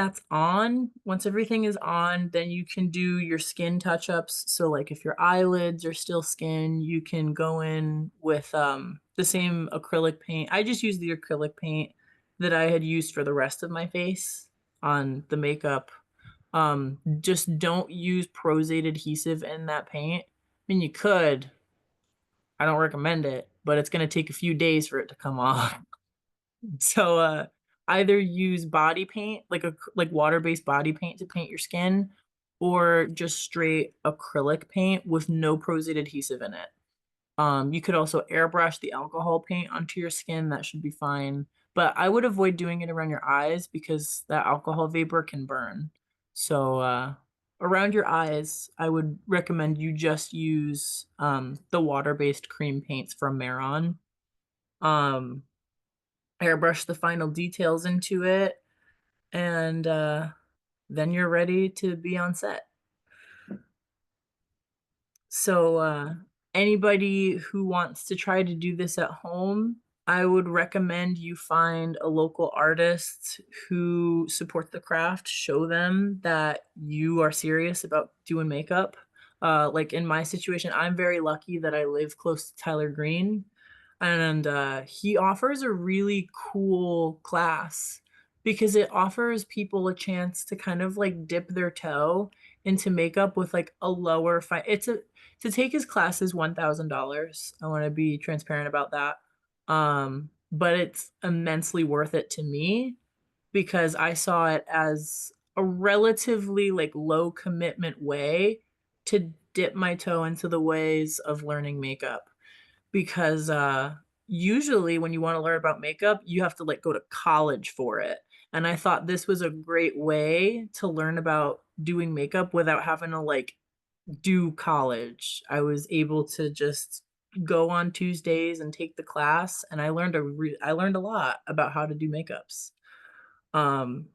[SPEAKER 3] everything is on, then you can do your skin touch-ups. So like if your eyelids are still skin, you can go in with the same acrylic paint. I just use the acrylic paint that I had used for the rest of my face on the makeup. Just don't use Prozade adhesive in that paint. I mean, you could. I don't recommend it, but it's going to take a few days for it to come off. So either use body paint, like water-based body paint to paint your skin, or just straight acrylic paint with no Prozade adhesive in it. You could also airbrush the alcohol paint onto your skin. That should be fine. But I would avoid doing it around your eyes because that alcohol vapor can burn. So around your eyes, I would recommend you just use the water-based cream paints from Maron. Airbrush the final details into it, and then you're ready to be on set. So anybody who wants to try to do this at home, I would recommend you find a local artist who supports the craft. Show them that you are serious about doing makeup. Like in my situation, I'm very lucky that I live close to Tyler Green, and he offers a really cool class because it offers people a chance to kind of like dip their toe into makeup with like a lower to take his class is $1,000. I want to be transparent about that. But it's immensely worth it to me because I saw it as a relatively like low commitment way to dip my toe into the ways of learning makeup because usually when you want to learn about makeup, you have to like go to college for it. And I thought this was a great way to learn about doing makeup without having to like do college. I was able to just go on Tuesdays and take the class, and I learned a lot about how to do makeups. Um,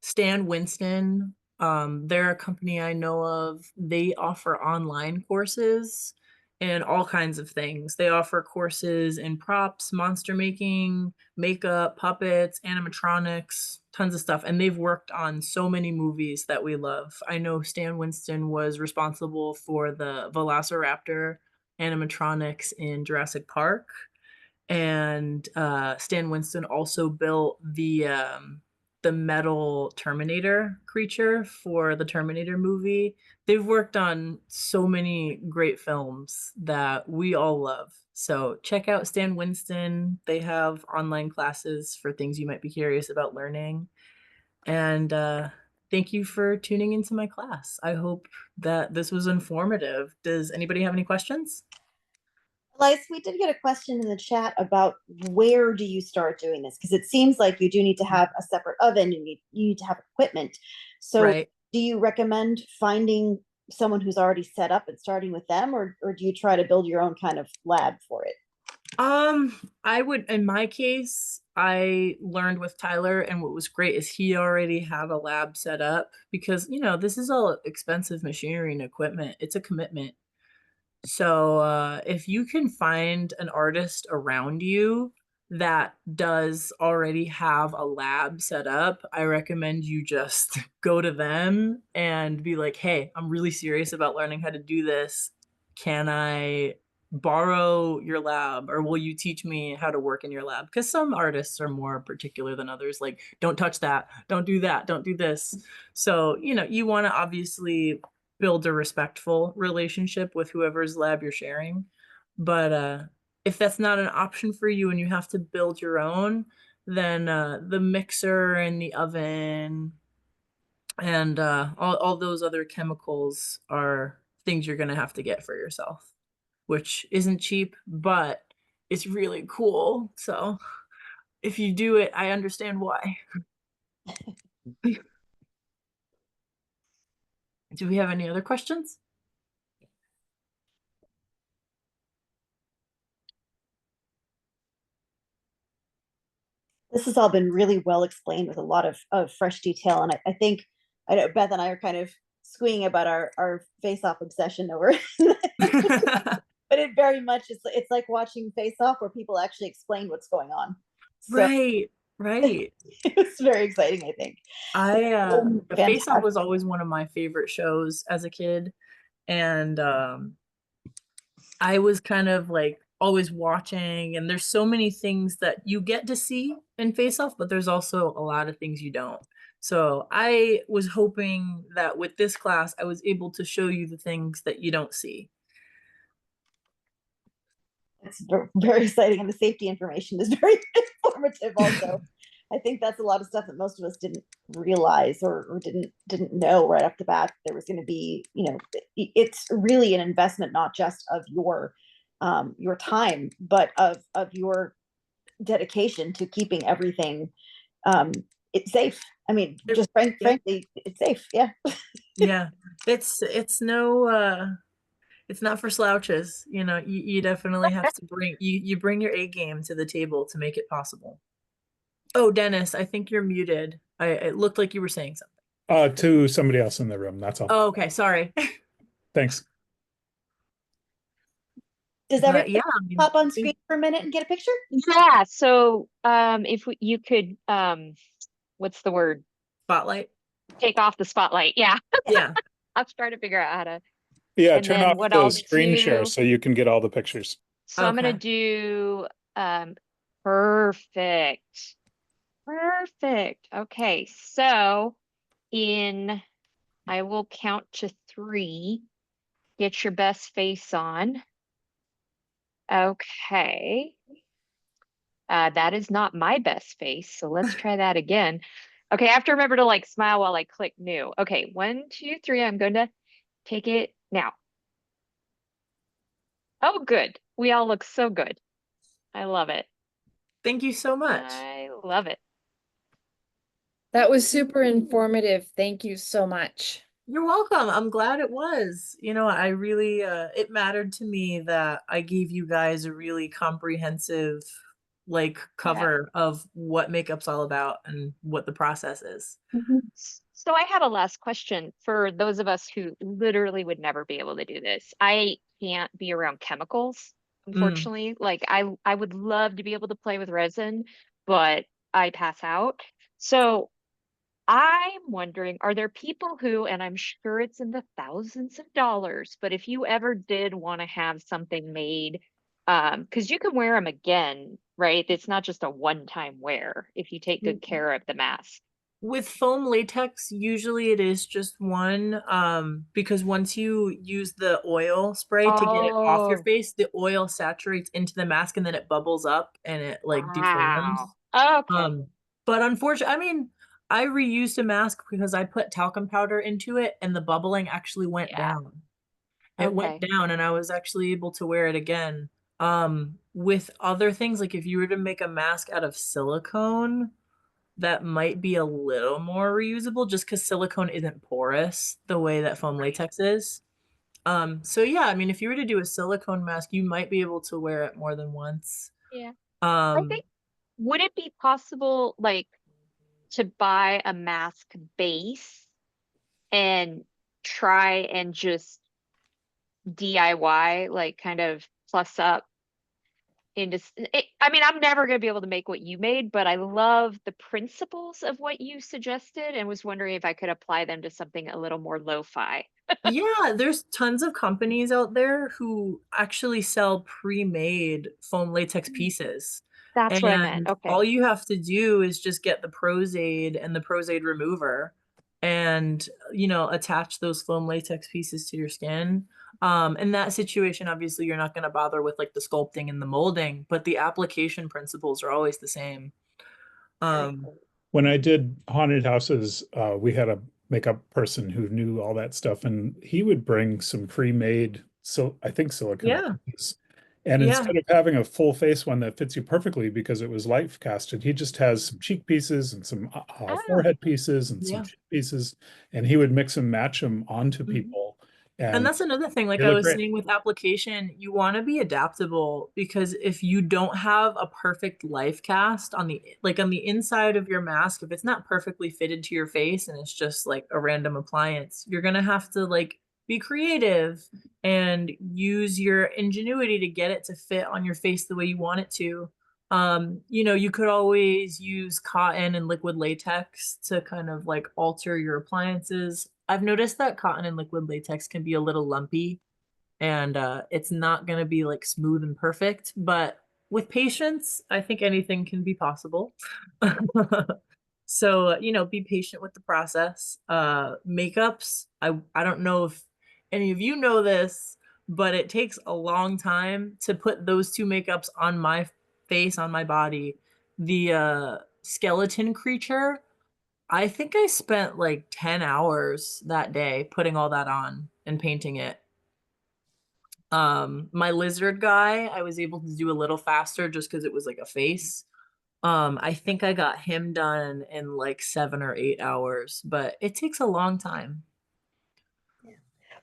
[SPEAKER 3] Stan Winston, they're a company I know of. They offer online courses and all kinds of things. They offer courses in props, monster making, makeup, puppets, animatronics, tons of stuff. And they've worked on so many movies that we love. I know Stan Winston was responsible for the Velociraptor animatronics in Jurassic Park. And Stan Winston also built the metal Terminator creature for the Terminator movie. They've worked on so many great films that we all love. So check out Stan Winston. They have online classes for things you might be curious about learning. And thank you for tuning into my class. I hope that this was informative. Does anybody have any questions?
[SPEAKER 2] Elias, we did get a question in the chat about where do you start doing this? Because it seems like you do need to have a separate oven, you need to have equipment. So
[SPEAKER 3] Right.
[SPEAKER 2] do you recommend finding someone who's already set up and starting with them, or do you try to build your own kind of lab for it?
[SPEAKER 3] I would, in my case, I learned with Tyler, and what was great is he already had a lab set up because, you know, this is all expensive machinery and equipment. It's a commitment. So, if you can find an artist around you that does already have a lab set up, I recommend you just go to them and be like, "Hey, I'm really serious about learning how to do this. Can I borrow your lab or will you teach me how to work in your lab?" Because some artists are more particular than others, like, "Don't touch that, don't do that, don't do this." So, you know, you want to obviously build a respectful relationship with whoever's lab you're sharing. But if that's not an option for you and you have to build your own, then the mixer and the oven and all those other chemicals are things you're going to have to get for yourself, which isn't cheap, but it's really cool. So if you do it, I understand why. Do we have any other questions?
[SPEAKER 2] This has all been really well explained with a lot of fresh detail. And I think I know Beth and I are kind of squeeing about our face-off obsession over but it very much is it's like watching Face Off where people actually explain what's going on. So
[SPEAKER 3] Right, right.
[SPEAKER 2] it's very exciting, I think.
[SPEAKER 3] Face Off
[SPEAKER 2] Fantastic.
[SPEAKER 3] was always one of my favorite shows as a kid, and I was kind of like always watching, and there's so many things that you get to see in Face Off, but there's also a lot of things you don't. So I was hoping that with this class, I was able to show you the things that you don't see.
[SPEAKER 2] It's very exciting, and the safety information is very informative also. I think that's a lot of stuff that most of us didn't realize or didn't know right off the bat. There was going to be, you know, it's really an investment not just of your time, but of your dedication to keeping everything it's safe. I mean, just frankly, it's safe. Yeah.
[SPEAKER 3] Yeah. It's no it's not for slouches. You know, you definitely have to you bring your A game to the table to make it possible. Oh, Dennis, I think you're muted. It looked like you were saying something.
[SPEAKER 4] To somebody else in the room, that's all.
[SPEAKER 3] Oh, okay, sorry.
[SPEAKER 4] Thanks.
[SPEAKER 2] Does
[SPEAKER 3] But
[SPEAKER 2] everybody
[SPEAKER 3] yeah, I mean,
[SPEAKER 2] pop on screen for a minute and get a picture?
[SPEAKER 1] Yeah. So if you could what's the word?
[SPEAKER 3] spotlight.
[SPEAKER 1] Take off the spotlight. Yeah.
[SPEAKER 3] Yeah.
[SPEAKER 1] I was trying to figure out how to.
[SPEAKER 4] Yeah,
[SPEAKER 1] And
[SPEAKER 4] turn
[SPEAKER 1] then
[SPEAKER 4] off
[SPEAKER 1] what
[SPEAKER 4] the
[SPEAKER 1] I'll
[SPEAKER 4] screen share
[SPEAKER 1] do.
[SPEAKER 4] so you can get all the pictures.
[SPEAKER 1] So I'm gonna
[SPEAKER 3] Okay.
[SPEAKER 1] do perfect. Perfect. Okay, so I will count to 3. Get your best face on. Okay. That is not my best face, so let's try that again. Okay, I have to remember to like smile while I click new. Okay, 1, 2, 3. I'm going to take it now. Oh, good. We all look so good. I love it.
[SPEAKER 3] Thank you so much.
[SPEAKER 1] I love it.
[SPEAKER 5] That was super informative. Thank you so much.
[SPEAKER 3] You're welcome. I'm glad it was. You know, I really, it mattered to me that I gave you guys a really comprehensive, like, cover of what makeup's all about and what the process is.
[SPEAKER 1] So I have a last question for those of us who literally would never be able to do this. I can't be around chemicals, unfortunately. Like I would love to be able to play with resin, but I pass out. So I'm wondering, are there people who, and I'm sure it's in the thousands of dollars, but if you ever did want to have something made, because you can wear them again, right? It's not just a one-time wear if you take good care of the mask.
[SPEAKER 3] With foam latex, usually it is just one, because once you use the oil spray to get it off your
[SPEAKER 1] Oh,
[SPEAKER 3] face, the oil saturates into the mask and then it bubbles up and it like deforms.
[SPEAKER 1] wow. Okay.
[SPEAKER 3] But unfortunately, I mean, I reused a mask because I put talcum powder into it and the bubbling actually went
[SPEAKER 1] Yeah.
[SPEAKER 3] down. It went
[SPEAKER 1] Okay.
[SPEAKER 3] down and I was actually able to wear it again. With other things, like if you were to make a mask out of silicone, that might be a little more reusable just because silicone isn't porous the way that foam latex is. So yeah, I mean, if you were to do a silicone mask, you might be able to wear it more than once.
[SPEAKER 1] Yeah. I
[SPEAKER 3] Um,
[SPEAKER 1] think, would it be possible, like, to buy a mask base and try and just DIY, like, kind of plus up I mean, I'm never going to be able to make what you made, but I love the principles of what you suggested and was wondering if I could apply them to something a little more lo-fi.
[SPEAKER 3] yeah, there's tons of companies out there who actually sell pre-made foam latex pieces.
[SPEAKER 1] That's what I meant.
[SPEAKER 3] And all
[SPEAKER 1] Okay.
[SPEAKER 3] you have to do is just get the Prozaid and the Prozaid remover and, you know, attach those foam latex pieces to your skin. In that situation, obviously, you're not going to bother with like the sculpting and the molding, but the application principles are always the same.
[SPEAKER 4] When I did haunted houses, we had a makeup person who knew all that stuff, and he would bring some pre-made, so I think silicone
[SPEAKER 3] Yeah.
[SPEAKER 4] ones. And
[SPEAKER 3] Yeah.
[SPEAKER 4] instead of having a full face one that fits you perfectly because it was light casted, he just has some cheek pieces and some
[SPEAKER 1] Oh,
[SPEAKER 4] forehead pieces and some
[SPEAKER 3] Yeah.
[SPEAKER 4] chin pieces, and he would mix and match them onto
[SPEAKER 3] Mhm.
[SPEAKER 4] people.
[SPEAKER 3] And
[SPEAKER 4] And
[SPEAKER 3] that's another thing, like
[SPEAKER 4] they
[SPEAKER 3] I
[SPEAKER 4] look
[SPEAKER 3] was
[SPEAKER 4] great.
[SPEAKER 3] saying with application, you want to be adaptable because if you don't have a perfect life cast on the inside of your mask, if it's not perfectly fitted to your face and it's just like a random appliance, you're gonna have to like be creative and use your ingenuity to get it to fit on your face the way you want it to. You know, you could always use cotton and liquid latex to kind of like alter your appliances. I've noticed that cotton and liquid latex can be a little lumpy and it's not going to be like smooth and perfect, but with patience, I think anything can be possible. So, you know, be patient with the process. Makeups, I don't know if any of you know this, but it takes a long time to put those two makeups on my face, on my body. The skeleton creature, I think I spent like 10 hours that day putting all that on and painting it. My lizard guy, I was able to do a little faster just because it was like a face. I think I got him done in like 7 or 8 hours, but it takes a long time.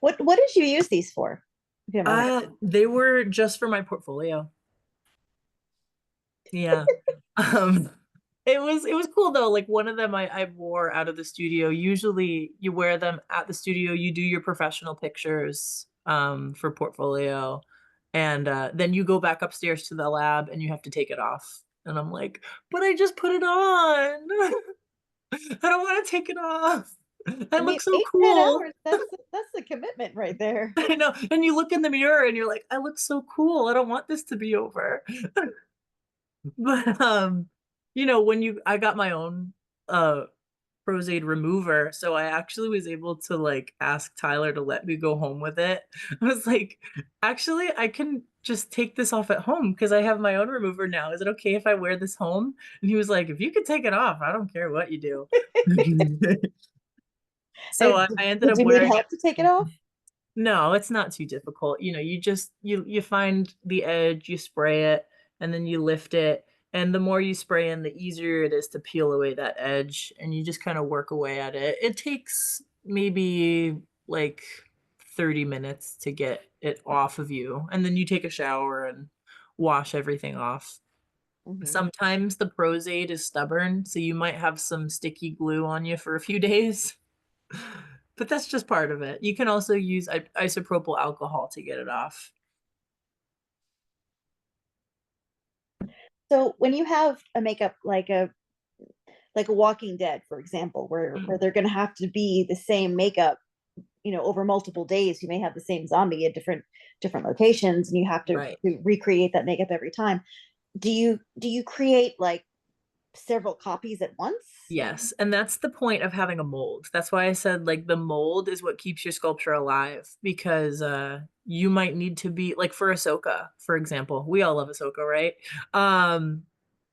[SPEAKER 2] What did you use these for? If you don't mind.
[SPEAKER 3] They were just for my portfolio. Yeah. Um, it was cool though. Like one of them I wore out of the studio. Usually you wear them at the studio, you do your professional pictures for portfolio, and then you go back upstairs to the lab and you have to take it off. And I'm like, but I just put it on. I don't want to take it off. I
[SPEAKER 2] I mean,
[SPEAKER 3] look so
[SPEAKER 2] 10
[SPEAKER 3] cool.
[SPEAKER 2] hours, that's a commitment right there.
[SPEAKER 3] I know. And you look in the mirror and you're like, I look so cool. I don't want this to be over. But you know, I got my own Pros-Aid remover, so I actually was able to like ask Tyler to let me go home with it. I was like, actually, I can just take this off at home because I have my own remover now. Is it okay if I wear this home? And he was like, if you could take it off, I don't care what you do. So I ended
[SPEAKER 2] Did
[SPEAKER 3] up
[SPEAKER 2] you need
[SPEAKER 3] wearing
[SPEAKER 2] help to take it off?
[SPEAKER 3] No, it's not too difficult. You know, you just you find the edge, you spray it, and then you lift it. And the more you spray in, the easier it is to peel away that edge. And you just kind of work away at it. It takes maybe like 30 minutes to get it off of you. And then you take a shower and wash everything off.
[SPEAKER 2] Mhm.
[SPEAKER 3] Sometimes the Pros-Aid is stubborn, so you might have some sticky glue on you for a few days. But that's just part of it. You can also use isopropyl alcohol to get it off.
[SPEAKER 2] So when you have a makeup like a Walking Dead, for example, where they're going to have to be the same makeup, over multiple days, you may have the same zombie at different locations, and you have to
[SPEAKER 3] Right.
[SPEAKER 2] recreate that makeup every time. Do you create like several copies at once?
[SPEAKER 3] Yes, and that's the point of having a mold. That's why I said like the mold is what keeps your sculpture alive, because you might need to be like for Ahsoka, for example. We all love Ahsoka, right?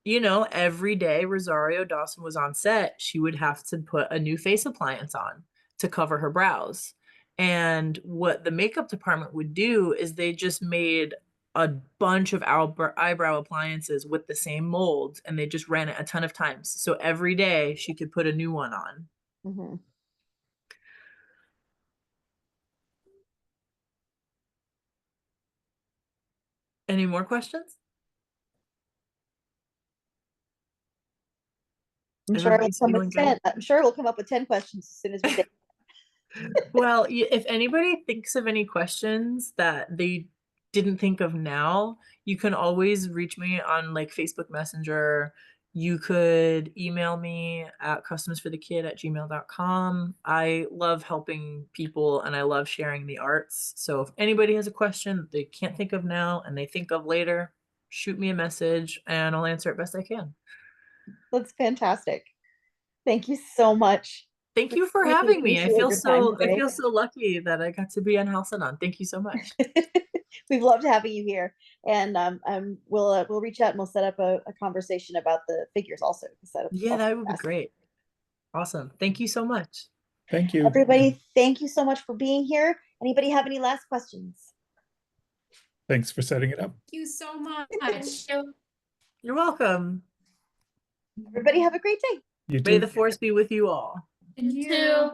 [SPEAKER 3] You know, every day Rosario Dawson was on set, she would have to put a new face appliance on to cover her brows. And what the makeup department would do is they just made a bunch of eyebrow appliances with the same mold, and they just ran it a ton of times. So every day she could put a new one on.
[SPEAKER 2] Mm-hmm.
[SPEAKER 3] Any more questions?
[SPEAKER 2] I'm sure
[SPEAKER 3] Everybody's feeling good?
[SPEAKER 2] I'm sure we'll come up with 10 questions as soon as we say.
[SPEAKER 3] Well, if anybody thinks of any questions that they didn't think of now, you can always reach me on like Facebook Messenger. You could email me at customsforthekid@gmail.com. I love helping people and I love sharing the arts. So if anybody has a question that they can't think of now and they think of later, shoot me a message and I'll answer it best I can.
[SPEAKER 2] That's fantastic. Thank you so much.
[SPEAKER 3] Thank you for
[SPEAKER 2] Really
[SPEAKER 3] having me. I
[SPEAKER 2] appreciate
[SPEAKER 3] feel
[SPEAKER 2] your time
[SPEAKER 3] so
[SPEAKER 2] today.
[SPEAKER 3] lucky that I got to be on House and On. Thank you so much.
[SPEAKER 2] We've loved having you here, and we'll reach out and we'll set up a conversation about the figures also.
[SPEAKER 3] Yeah, that would be great. Awesome. Thank you so much.
[SPEAKER 4] Thank you.
[SPEAKER 2] Everybody, thank you so much for being here. Anybody have any last questions?
[SPEAKER 4] Thanks for setting it up.
[SPEAKER 6] Thank you so much.
[SPEAKER 3] You're welcome.
[SPEAKER 2] Everybody have a great day.
[SPEAKER 4] You
[SPEAKER 3] May
[SPEAKER 4] too.
[SPEAKER 3] the force be with you all.
[SPEAKER 6] You too.